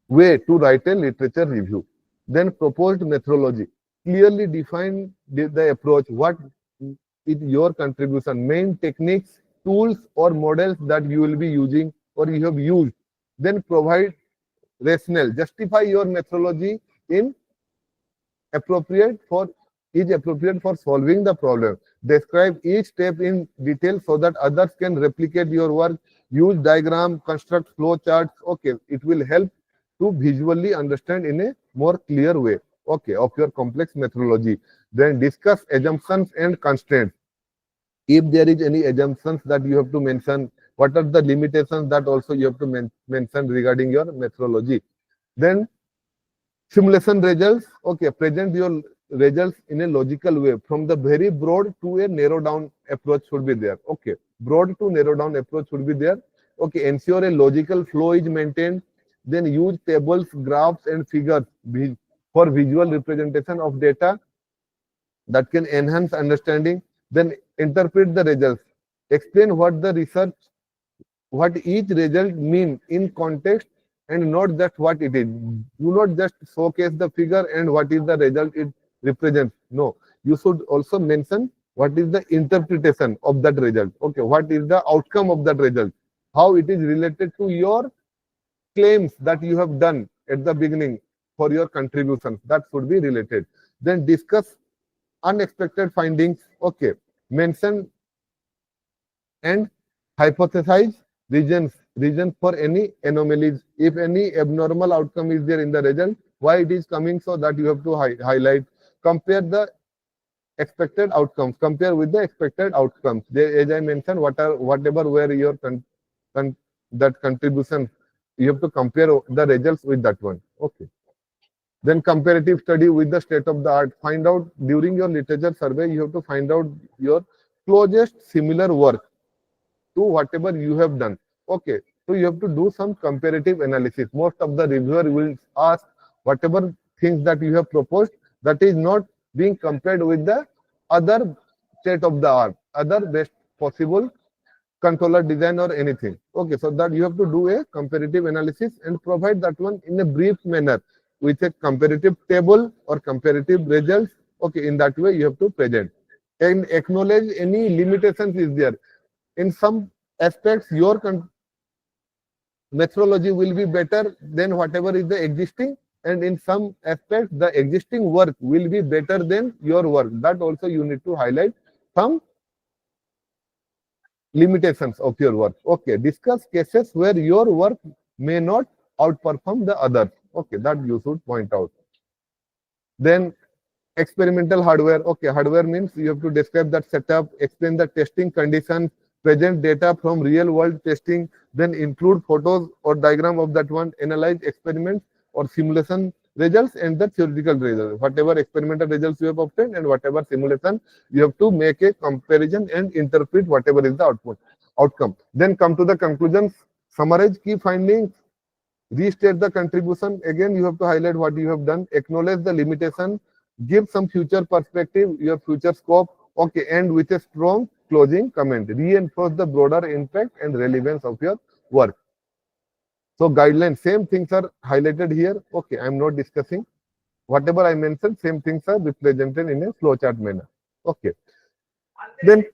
way to write a literature review. Then proposed methodology. Clearly define the approach. What is your contribution? Main techniques, tools or models that you will be using or you have used. Then provide rationale. Justify your methodology in appropriate for solving the problem. Describe each step in detail so that others can replicate your work. Use diagram, construct flow charts. Okay, it will help to visually understand in a more clear way. Okay, of your complex methodology. Then discuss assumptions and constraints. If there is any assumptions that you have to mention, what are the limitations that also you have to mention regarding your methodology. Then simulation results. Okay, present your results in a logical way from the very broad to a narrow down approach should be there. Okay, broad to narrow down approach should be there. Okay, ensure a logical flow is maintained. Then use tables, graphs and figures for visual representation of data that can enhance understanding. Then interpret the results. Explain what the research, what each result mean in context and not just what it is. Do not just showcase the figure and what is the result it represents. No, you should also mention what is the interpretation of that result. Okay, what is the outcome of that result? How it is related to your claims that you have done at the beginning for your contributions. That should be related. Then discuss unexpected findings. Okay, mention and hypothesize reasons for any anomalies. If any abnormal outcome is there in the result, why it is coming, so that you have to highlight. Compare the expected outcomes. Compare with the expected outcomes. As I mentioned, whatever were your that contribution, you have to compare the results with that one. Okay. Then comparative study with the state of the art. Find out during your literature survey, you have to find out your closest similar work to whatever you have done. Okay, so you have to do some comparative analysis. Most of the reviewer will ask whatever things that you have proposed that is not being compared with the other state of the art, other best possible controller design or anything. Okay, so that you have to do a comparative analysis and provide that one in a brief manner with a comparative table or comparative results. Okay, in that way you have to present and acknowledge any limitations is there. In some aspects, your methodology will be better than whatever is the existing, and in some aspects the existing work will be better than your work. That also you need to highlight some limitations of your work. Okay, discuss cases where your work may not outperform the others. Okay, that you should point out. Then experimental hardware. Okay, hardware means you have to describe that setup, explain the testing conditions, present data from real world testing, then include photos or diagram of that one, analyze experiments or simulation results and the theoretical results. Whatever experimental results you have obtained and whatever simulation, you have to make a comparison and interpret whatever is the outcome. Then come to the conclusions, summarize key findings, restate the contribution. Again, you have to highlight what you have done, acknowledge the limitation, give some future perspective, your future scope. Okay, end with a strong closing comment. Reinforce the broader impact and relevance of your work. So guidelines, same things are highlighted here. Okay, I'm not discussing. Whatever I mentioned, same things are represented in a flowchart manner. Okay. Then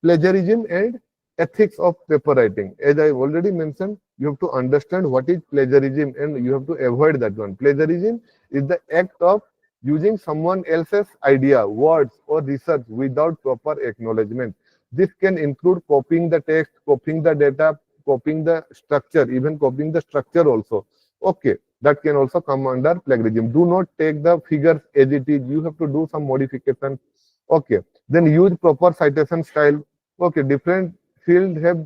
plagiarism and ethics of paper writing. As I already mentioned, you have to understand what is plagiarism and you have to avoid that one. Plagiarism is the act of using someone else's idea, words, or research without proper acknowledgement. This can include copying the text, copying the data, copying the structure, even copying the structure also. Okay, that can also come under plagiarism. Do not take the figures as it is. You have to do some modification. Okay, then use proper citation style. Okay, different fields have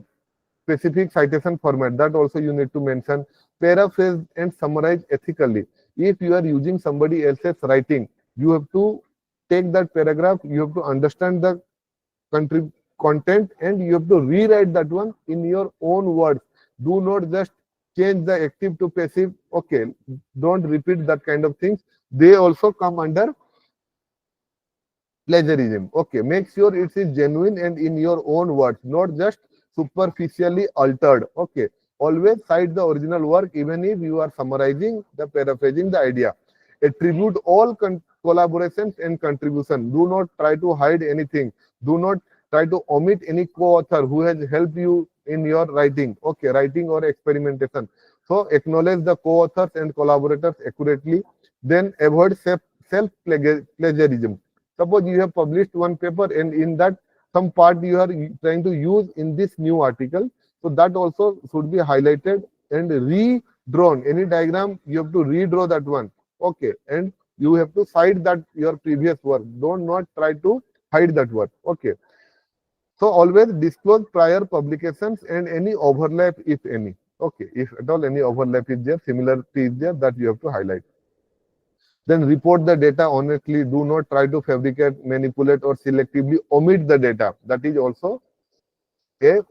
specific citation format. That also you need to mention. Paraphrase and summarize ethically. If you are using somebody else's writing, you have to take that paragraph, you have to understand the content and you have to rewrite that one in your own words. Do not just change the active to passive. Okay, don't repeat that kind of things. They also come under plagiarism. Okay, make sure it is genuine and in your own words, not just superficially altered. Okay, always cite the original work even if you are summarizing the paraphrasing the idea. Attribute all collaborations and contribution. Do not try to hide anything. Do not try to omit any co-author who has helped you in your writing. Okay, writing or experimentation. So acknowledge the co-authors and collaborators accurately. Then avoid self-plagiarism. Suppose you have published one paper and in that some part you are trying to use in this new article. So that also should be highlighted and redrawn. Any diagram, you have to redraw that one. Okay, and you have to cite that your previous work. Don't not try to hide that work. Okay. So always disclose prior publications and any overlap, if any. Okay, if at all any overlap is there, similarity is there, that you have to highlight. Then report the data honestly. Do not try to fabricate, manipulate, or selectively omit the data. That is also a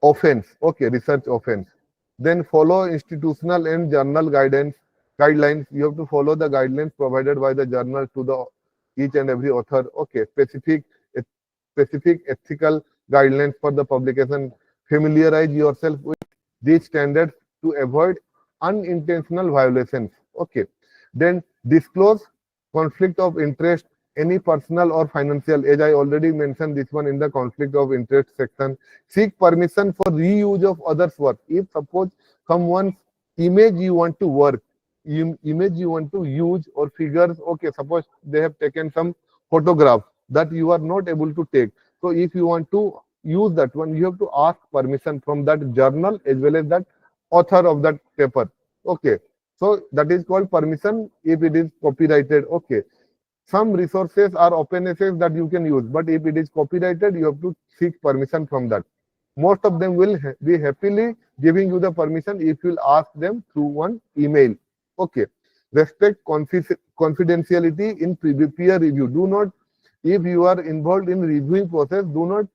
offense. Okay, research offense. Then follow institutional and journal guidelines. You have to follow the guidelines provided by the journal to the each and every author. Okay, specific ethical guidelines for the publication. Familiarize yourself with these standards to avoid unintentional violations. Okay, then disclose conflict of interest, any personal or financial. As I already mentioned this one in the conflict of interest section. Seek permission for reuse of others' work. If suppose someone's image you want to work, image you want to use or figures, okay, suppose they have taken some photograph that you are not able to take. So if you want to use that one, you have to ask permission from that journal as well as that author of that paper. Okay, so that is called permission if it is copyrighted. Okay, some resources are open access that you can use, but if it is copyrighted, you have to seek permission from that. Most of them will be happily giving you the permission if you will ask them through one email. Okay, respect confidentiality in peer review. Do not, if you are involved in reviewing process, do not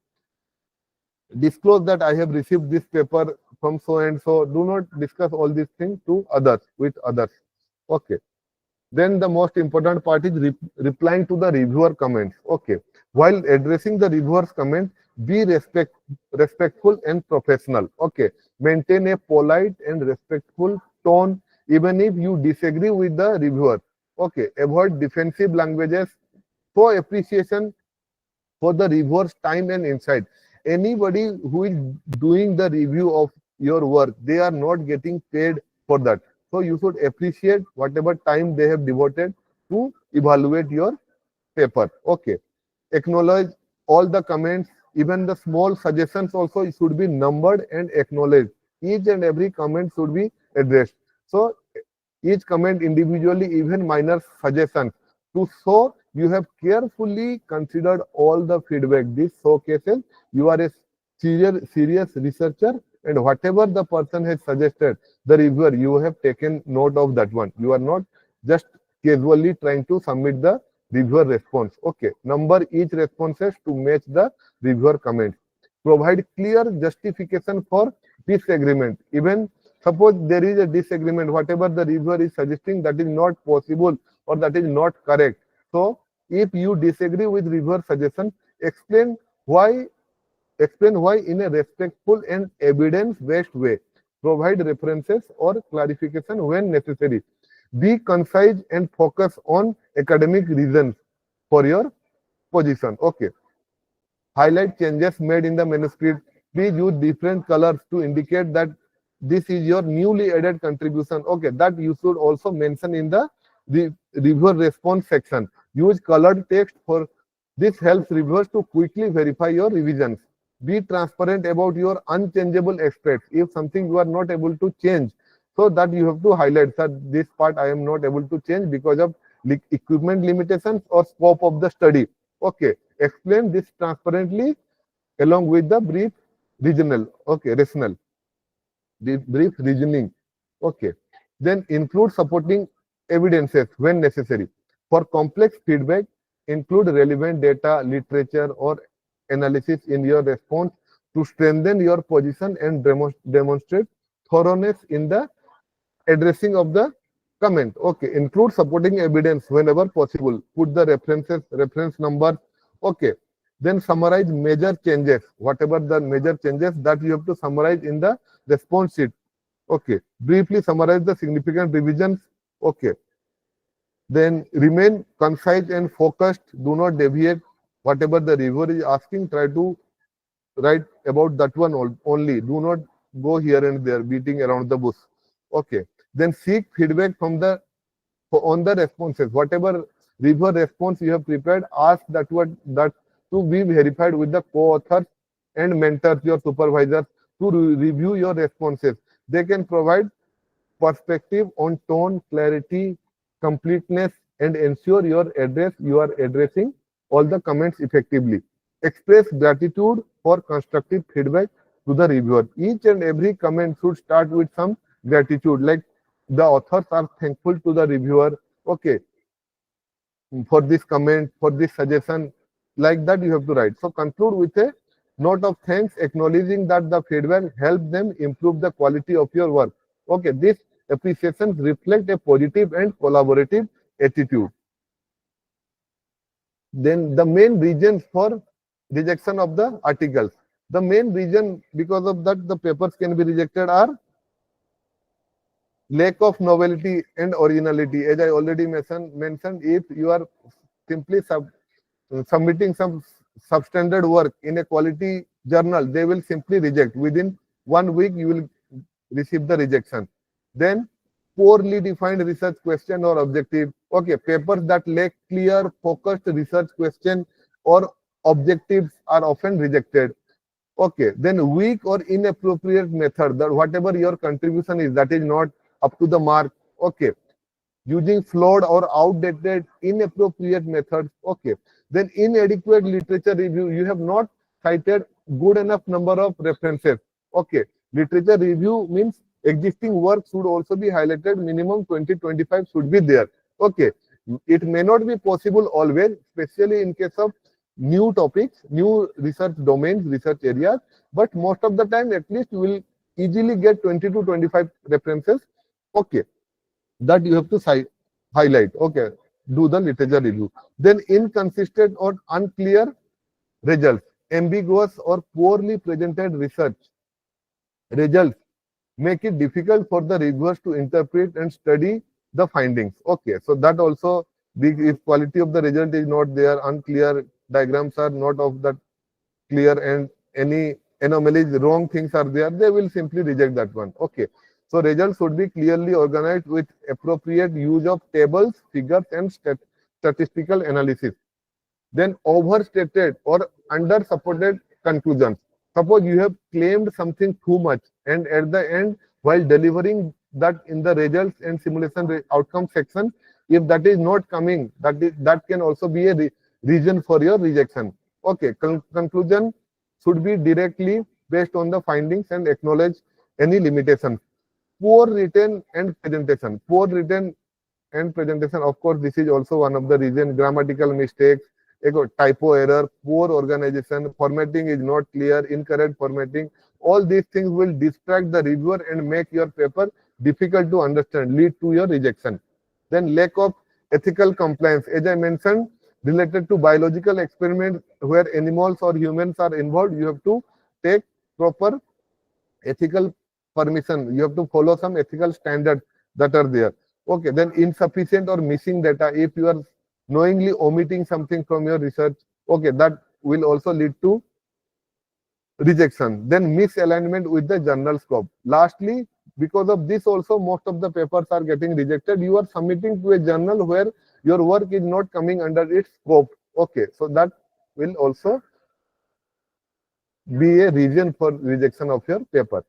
disclose that I have received this paper from so and so. Do not discuss all these things to others with others. Okay. Then the most important part is replying to the reviewer comments. Okay. While addressing the reviewer's comment, be respectful and professional. Okay. Maintain a polite and respectful tone even if you disagree with the reviewer. Okay. Avoid defensive languages. Show appreciation for the reviewer's time and insight. Anybody who is doing the review of your work, they are not getting paid for that. So you should appreciate whatever time they have devoted to evaluate your paper. Okay. Acknowledge all the comments, even the small suggestions also should be numbered and acknowledged. Each and every comment should be addressed. So each comment individually, even minor suggestions, to show you have carefully considered all the feedback. This showcases you are a serious researcher, and whatever the person has suggested, the reviewer, you have taken note of that one. You are not just casually trying to submit the reviewer response. Okay. Number each responses to match the reviewer comments. Provide clear justification for disagreement. Even suppose there is a disagreement, whatever the reviewer is suggesting, that is not possible or that is not correct. So if you disagree with reviewer suggestion, explain why in a respectful and evidence-based way. Provide references or clarification when necessary. Be concise and focus on academic reasons for your position. Okay. Highlight changes made in the manuscript. Please use different colors to indicate that this is your newly added contribution. Okay, that you should also mention in the reviewer response section. Use colored text for this helps reviewers to quickly verify your revisions. Be transparent about your unchangeable aspects. If something you are not able to change, so that you have to highlight that this part I am not able to change because of equipment limitations or scope of the study. Okay, explain this transparently along with the brief rationale, the brief reasoning. Okay, then include supporting evidences when necessary. For complex feedback, include relevant data, literature, or analysis in your response to strengthen your position and demonstrate thoroughness in the addressing of the comment. Okay, include supporting evidence whenever possible. Put the reference numbers. Okay, then summarize major changes. Whatever the major changes that you have to summarize in the response sheet. Okay, briefly summarize the significant revisions. Okay, then remain concise and focused. Do not deviate. Whatever the reviewer is asking, try to write about that one only. Do not go here and there beating around the bush. Okay, then seek feedback from on the responses. Whatever reviewer response you have prepared, ask that to be verified with the co-authors and mentors, your supervisors, to review your responses. They can provide perspective on tone, clarity, completeness, and ensure you are addressing all the comments effectively. Express gratitude for constructive feedback to the reviewer. Each and every comment should start with some gratitude, like the authors are thankful to the reviewer, okay, for this comment, for this suggestion, like that you have to write. So conclude with a note of thanks, acknowledging that the feedback helped them improve the quality of your work. Okay, this appreciation reflect a positive and collaborative attitude. Then the main reasons for rejection of the articles. The main reason because of that the papers can be rejected are lack of novelty and originality. As I already mentioned, if you are simply submitting some substandard work in a quality journal, they will simply reject. Within 1 week, you will receive the rejection. Then poorly defined research question or objective. Okay, papers that lack clear, focused research question or objectives are often rejected. Okay, then weak or inappropriate method, that whatever your contribution is, that is not up to the mark. Okay, using flawed or outdated, inappropriate methods. Okay, then inadequate literature review. You have not cited good enough number of references. Okay, literature review means existing work should also be highlighted. Minimum 20-25 should be there. Okay, it may not be possible always, especially in case of new topics, new research domains, research areas, but most of the time at least you will easily get 20 to 25 references. Okay, that you have to cite. highlight. Okay, do the literature review. Then inconsistent or unclear results, ambiguous or poorly presented research results make it difficult for the reviewers to interpret and study the findings. Okay, so that also, the if quality of the result is not there, unclear, diagrams are not of that clear, and any anomalies, wrong things are there, they will simply reject that one. Okay, so results should be clearly organized with appropriate use of tables, figures, and statistical analysis. Then overstated or under supported conclusions. Suppose you have claimed something too much, and at the end, while delivering that in the results and simulation outcome section, if that is not coming, that can also be a reason for your rejection. Okay, conclusion should be directly based on the findings and acknowledge any limitations. Poor written and presentation. Poor written and presentation, of course, this is also one of the reasons. Grammatical mistakes, typo error, poor organization, formatting is not clear, incorrect formatting. All these things will distract the reviewer and make your paper difficult to understand, lead to your rejection. Then lack of ethical compliance, as I mentioned, related to biological experiments where animals or humans are involved, you have to take proper ethical permission. You have to follow some ethical standards that are there. Okay, then insufficient or missing data. If you are knowingly omitting something from your research, okay, that will also lead to rejection. Then misalignment with the journal scope. Lastly, because of this also, most of the papers are getting rejected. You are submitting to a journal where your work is not coming under its scope. Okay, so that will also be a reason for rejection of your paper.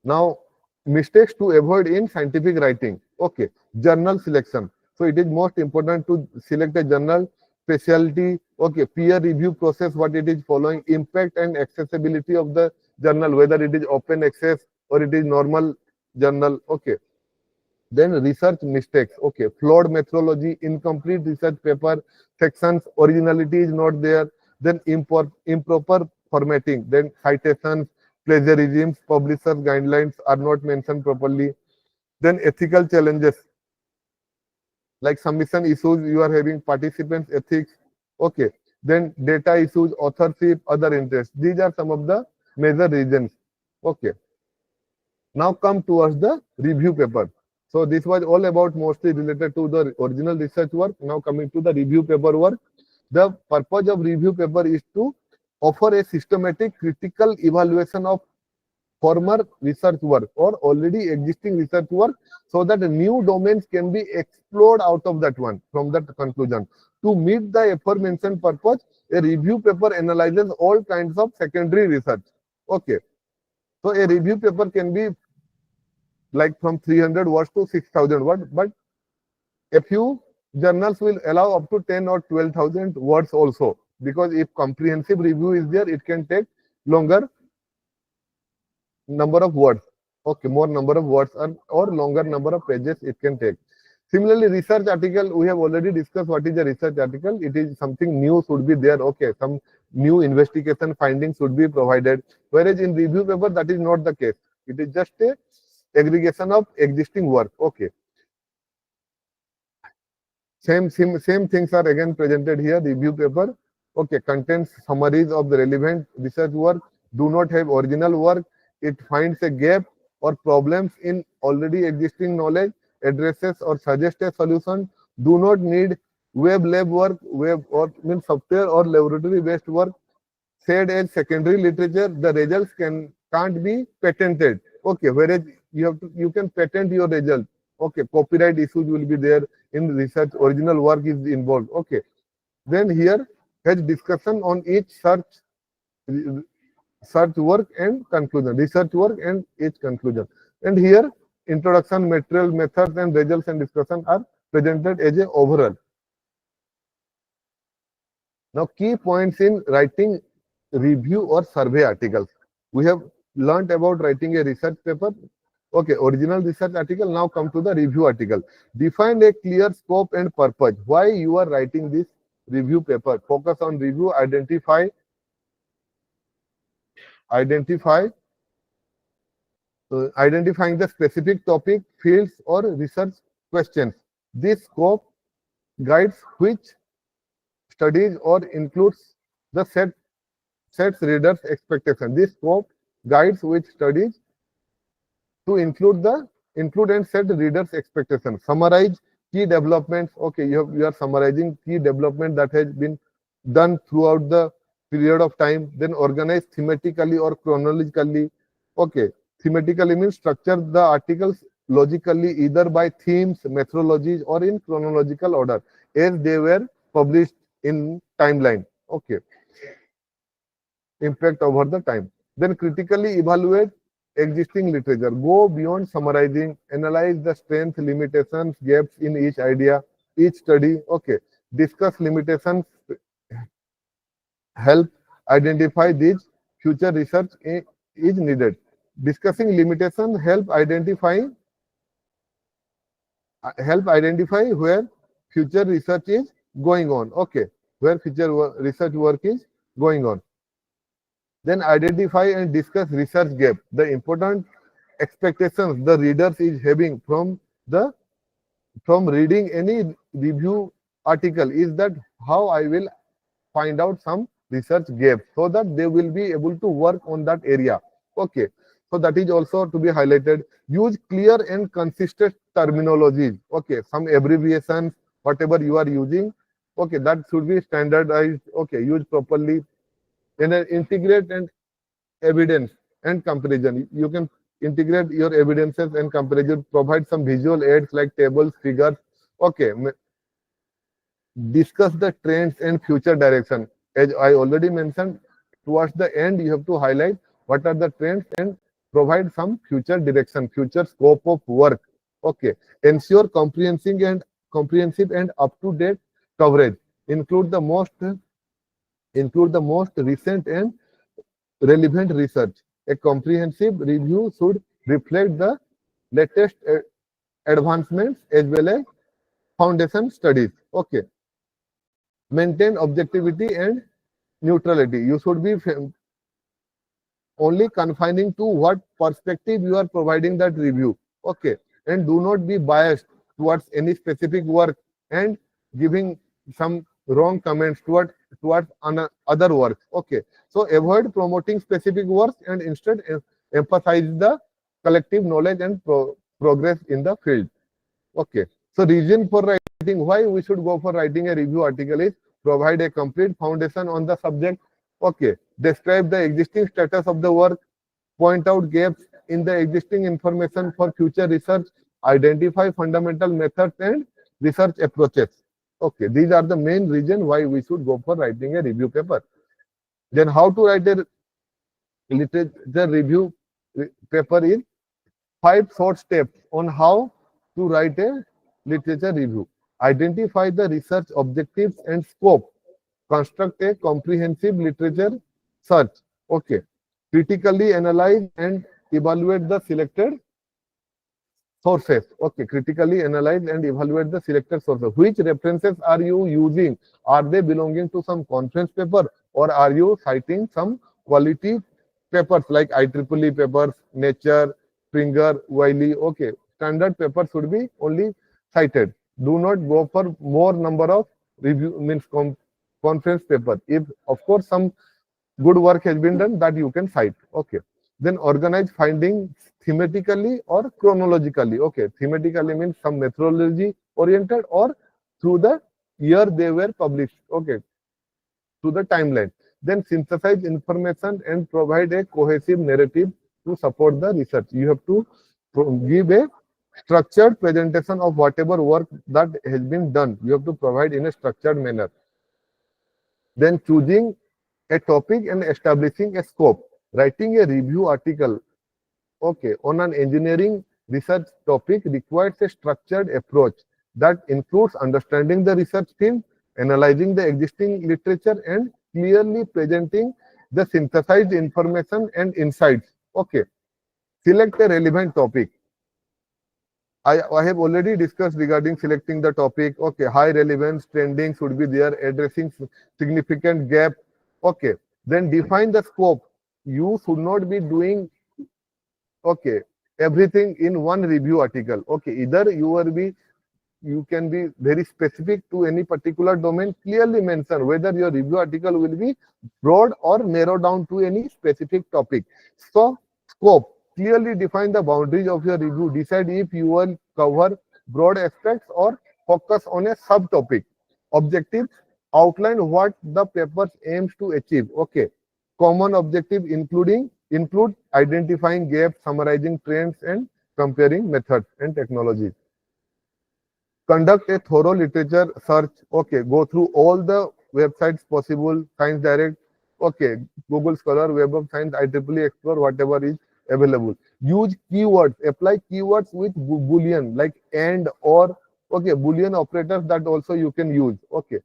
Now, mistakes to avoid in scientific writing. Okay, journal selection. So it is most important to select a journal specialty. Okay, peer review process, what it is following, impact and accessibility of the journal, whether it is open access or it is normal journal. Okay, then research mistakes. Okay, flawed methodology, incomplete research paper, sections, originality is not there. Then improper formatting. Then citations, plagiarism, publishers guidelines are not mentioned properly. Then ethical challenges like submission issues, you are having participants ethics. Okay, then data issues, authorship, other interests. These are some of the major reasons. Okay, now come towards the review paper. So this was all about mostly related to the original research work. Now coming to the review paper work. The purpose of review paper is to offer a systematic critical evaluation of former research work or already existing research work, so that new domains can be explored out of that one from that conclusion. To meet the aforementioned purpose, a review paper analyzes all kinds of secondary research. Okay, so a review paper can be like from 300 words to 6,000 words, but a few journals will allow up to 10 or 12,000 words also, because if comprehensive review is there, it can take longer number of words. Okay, more number of words or longer number of pages it can take. Similarly, research article, we have already discussed what is a research article. It is something new should be there. Okay, some new investigation findings should be provided. Whereas in review paper, that is not the case. It is just a aggregation of existing work. Okay. Same things are again presented here. Review paper. Okay, contains summaries of the relevant research work. Do not have original work. It finds a gap or problems in already existing knowledge, addresses or suggests a solution. Do not need web lab work, web or means software or laboratory based work. Said as secondary literature, the results can't be patented. Okay, whereas you can patent your result. Okay, copyright issues will be there in research. Original work is involved. Okay, then here has discussion on each search work and conclusion, research work and each conclusion. And here introduction, material, methods and results and discussion are presented as a overall. Now key points in writing review or survey articles. We have learned about writing a research paper. Okay, original research article. Now come to the review article. Define a clear scope and purpose. Why you are writing this review paper? Focus on review, identifying the specific topic, fields or research questions. This scope guides which studies or includes the sets readers expectation. This scope guides which studies to include and set readers expectation. Summarize key developments. Okay, you are summarizing key development that has been done throughout the period of time. Then organize thematically or chronologically. Okay, thematically means structure the articles logically either by themes, methodologies, or in chronological order as they were published in timeline. Okay, impact over the time. Then critically evaluate existing literature. Go beyond summarizing, analyze the strengths, limitations, gaps in each idea, each study. Okay, discuss limitations, help identify these future research is needed. Discussing limitations help identify where future research is going on. Okay, where future research work is going on. Then identify and discuss research gap, the important expectations the readers is having from reading any review article is that how I will find out some research gap so that they will be able to work on that area. Okay, so that is also to be highlighted. Use clear and consistent terminologies. Okay, some abbreviations, whatever you are using, okay, that should be standardized. Okay, use properly. Then integrate and evidence and comparison. You can integrate your evidences and comparison, provide some visual aids like tables, figures. Okay, discuss the trends and future direction. As I already mentioned, towards the end, you have to highlight what are the trends and provide some future direction, future scope of work. Okay, ensure comprehensive and up-to-date coverage. Include the most recent and relevant research. A comprehensive review should reflect the latest advancements as well as foundation studies. Okay. Maintain objectivity and neutrality. You should be only confining to what perspective you are providing that review. Okay. And do not be biased towards any specific work and giving some wrong comments towards other works. Okay. So avoid promoting specific works and instead emphasize the collective knowledge and progress in the field. Okay. So reason for writing, why we should go for writing a review article is provide a complete foundation on the subject. Okay. Describe the existing status of the work, point out gaps in the existing information for future research, identify fundamental methods and research approaches. Okay, these are the main reason why we should go for writing a review paper. Then how to write a literature review paper is 5 short steps on how to write a literature review. Identify the research objectives and scope. Construct a comprehensive literature search. Okay. Critically analyze and evaluate the selected sources. Okay, critically analyze and evaluate the selected sources. Which references are you using? Are they belonging to some conference paper or are you citing some quality papers like IEEE papers, Nature, Springer, Wiley? Okay, standard papers should be only cited. Do not go for more number of review means conference paper. If of course some good work has been done, that you can cite. Okay. Then organize findings thematically or chronologically. Okay, thematically means some methodology oriented or through the year they were published. Okay, through the timeline. Then synthesize information and provide a cohesive narrative to support the research. You have to give a structured presentation of whatever work that has been done. You have to provide in a structured manner. Then choosing a topic and establishing a scope. Writing a review article, okay, on an engineering research topic requires a structured approach that includes understanding the research field, analyzing the existing literature, and clearly presenting the synthesized information and insights. Okay, select a relevant topic. I have already discussed regarding selecting the topic. Okay, high relevance, trending should be there, addressing significant gap. Okay, then define the scope. You should not be doing, okay, everything in one review article. Okay, either you will be you can be very specific to any particular domain. Clearly mention whether your review article will be broad or narrow down to any specific topic. So scope, clearly define the boundaries of your review. Decide if you will cover broad aspects or focus on a subtopic. Objectives, outline what the paper aims to achieve. Okay. Common objective include identifying gaps, summarizing trends, and comparing methods and technologies. Conduct a thorough literature search. Okay, go through all the websites possible, Science Direct, okay, Google Scholar, Web of Science, IEEE Explore, whatever is available. Use keywords, apply keywords with Boolean like and or, okay, Boolean operators that also you can use. Okay.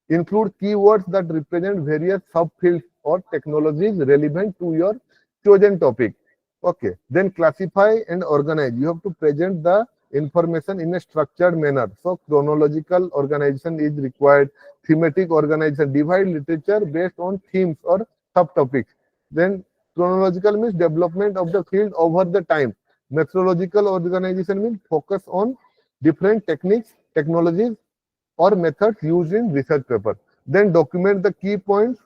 Include keywords that represent various subfields or technologies relevant to your chosen topic. Okay. Then classify and organize. You have to present the information in a structured manner. So chronological organization is required. Thematic organization. Divide literature based on themes or subtopics. Then chronological means development of the field over the time. Methodological organization means focus on different techniques, technologies, or methods used in research paper. Then document the key points.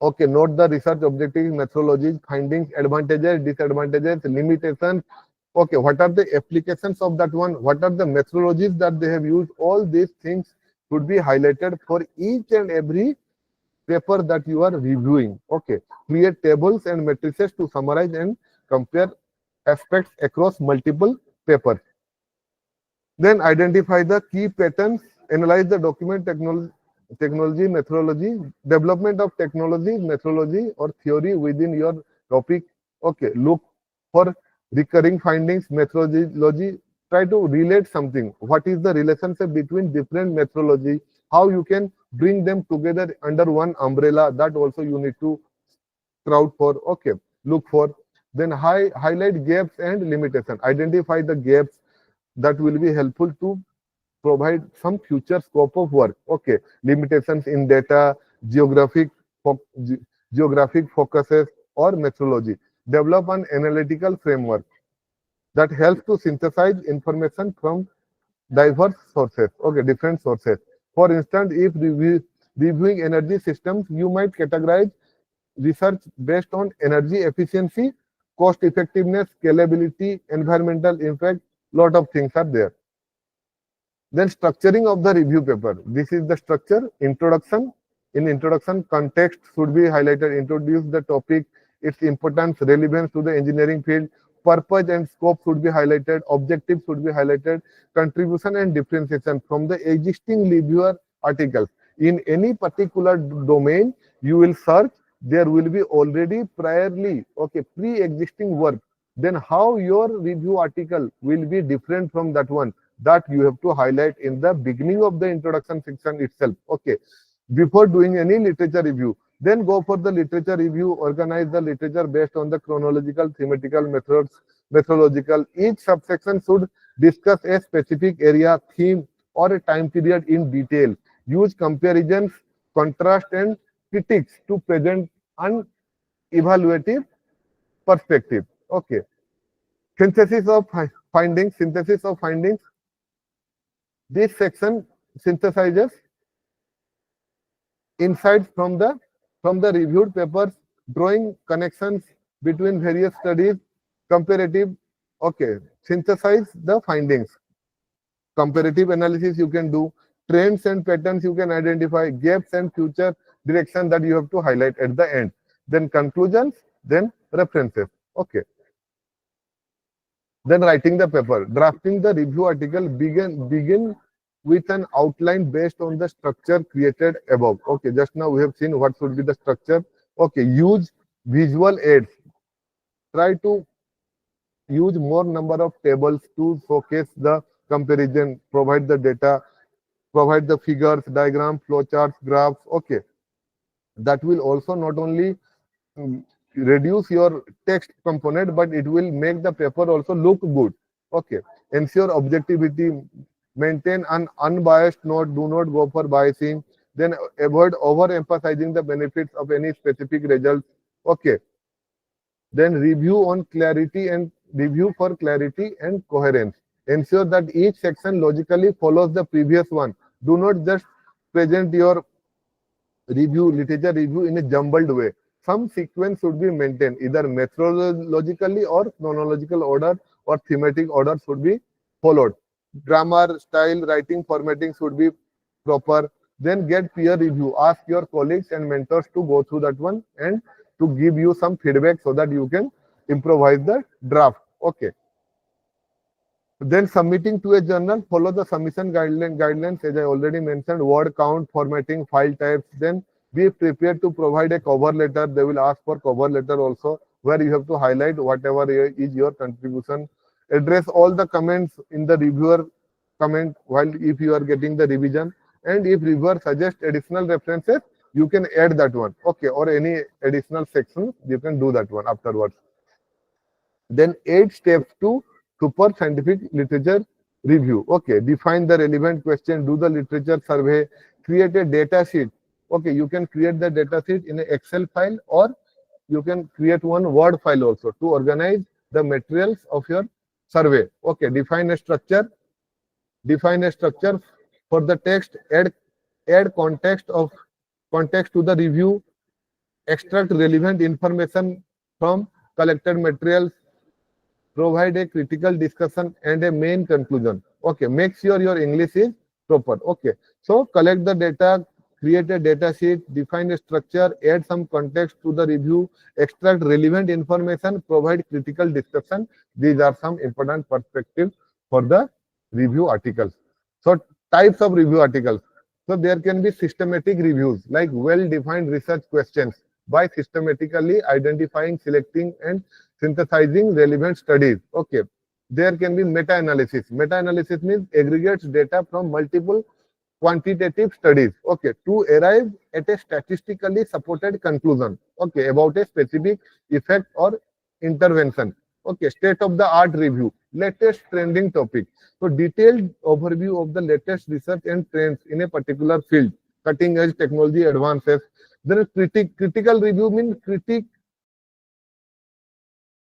Okay, note the research objectives, methodologies, findings, advantages, disadvantages, limitations. Okay, what are the applications of that one? What are the methodologies that they have used? All these things should be highlighted for each and every paper that you are reviewing. Okay, create tables and matrices to summarize and compare aspects across multiple papers. Then identify the key patterns, analyze the document technology, methodology, development of technology, methodology or theory within your topic. Okay, look for recurring findings, methodology, try to relate something. What is the relationship between different methodology? How you can bring them together under one umbrella? That also you need to scout for. Okay, look for. Then highlight gaps and limitation. Identify the gaps that will be helpful to provide some future scope of work. Okay, limitations in data, geographic focuses or methodology. Develop an analytical framework that helps to synthesize information from diverse sources. Okay, different sources. For instance, if reviewing energy systems, you might categorize research based on energy efficiency, cost effectiveness, scalability, environmental impact. Lot of things are there. Then structuring of the review paper. This is the structure. Introduction. In introduction, context should be highlighted. Introduce the topic, its importance, relevance to the engineering field. Purpose and scope should be highlighted. Objectives should be highlighted. Contribution and differentiation from the existing reviewer articles. In any particular domain, you will search. There will be already priorly, okay, pre-existing work. Then how your review article will be different from that one, that you have to highlight in the beginning of the introduction section itself. Okay, before doing any literature review, then go for the literature review. Organize the literature based on the chronological, thematical, methodological. Each subsection should discuss a specific area, theme, or a time period in detail. Use comparisons, contrast, and critiques to present an evaluative perspective. Okay. Synthesis of findings. This section synthesizes insights from the reviewed papers, drawing connections between various studies, comparative. Okay, synthesize the findings. Comparative analysis you can do, trends and patterns you can identify, gaps and future direction that you have to highlight at the end. Then conclusions, then references. Okay. Then writing the paper. Drafting the review article, begin with an outline based on the structure created above. Okay, just now we have seen what should be the structure. Okay, use visual aids. Try to use more number of tables to showcase the comparison, provide the data, provide the figures, diagrams, flowcharts, graphs. Okay, that will also not only reduce your text component, but it will make the paper also look good. Okay, ensure objectivity, maintain an unbiased note, do not go for biasing, then avoid overemphasizing the benefits of any specific results. Okay, then review for clarity and coherence. Ensure that each section logically follows the previous one. Do not just present your literature review in a jumbled way. Some sequence should be maintained, either methodologically or chronological order or thematic order should be followed. Grammar, style, writing, formatting should be proper. Then get peer review. Ask your colleagues and mentors to go through that one and to give you some feedback so that you can improvise the draft. Okay. Then submitting to a journal, follow the submission guidelines as I already mentioned, word count, formatting, file types. Then be prepared to provide a cover letter. They will ask for cover letter also, where you have to highlight whatever is your contribution. Address all the comments in the reviewer comment while if you are getting the revision. And if reviewer suggests additional references, you can add that one. Okay, or any additional section, you can do that one afterwards. Then 8 steps to super scientific literature review. Okay, define the relevant question, do the literature survey, create a data sheet. Okay, you can create the data sheet in an Excel file or you can create one Word file also to organize the materials of your survey. Okay, define a structure for the text, add context to the review, extract relevant information from collected materials, provide a critical discussion and a main conclusion. Okay, make sure your English is proper. Okay, so collect the data, create a data sheet, define a structure, add some context to the review, extract relevant information, provide critical discussion. These are some important perspectives for the review articles. So types of review articles. So there can be systematic reviews like well-defined research questions by systematically identifying, selecting and synthesizing relevant studies. Okay. There can be meta-analysis. Meta-analysis means aggregates data from multiple quantitative studies, okay, to arrive at a statistically supported conclusion, okay, about a specific effect or intervention. Okay, state of the art review, latest trending topic. So detailed overview of the latest research and trends in a particular field, cutting edge technology advances. Then critical review means critique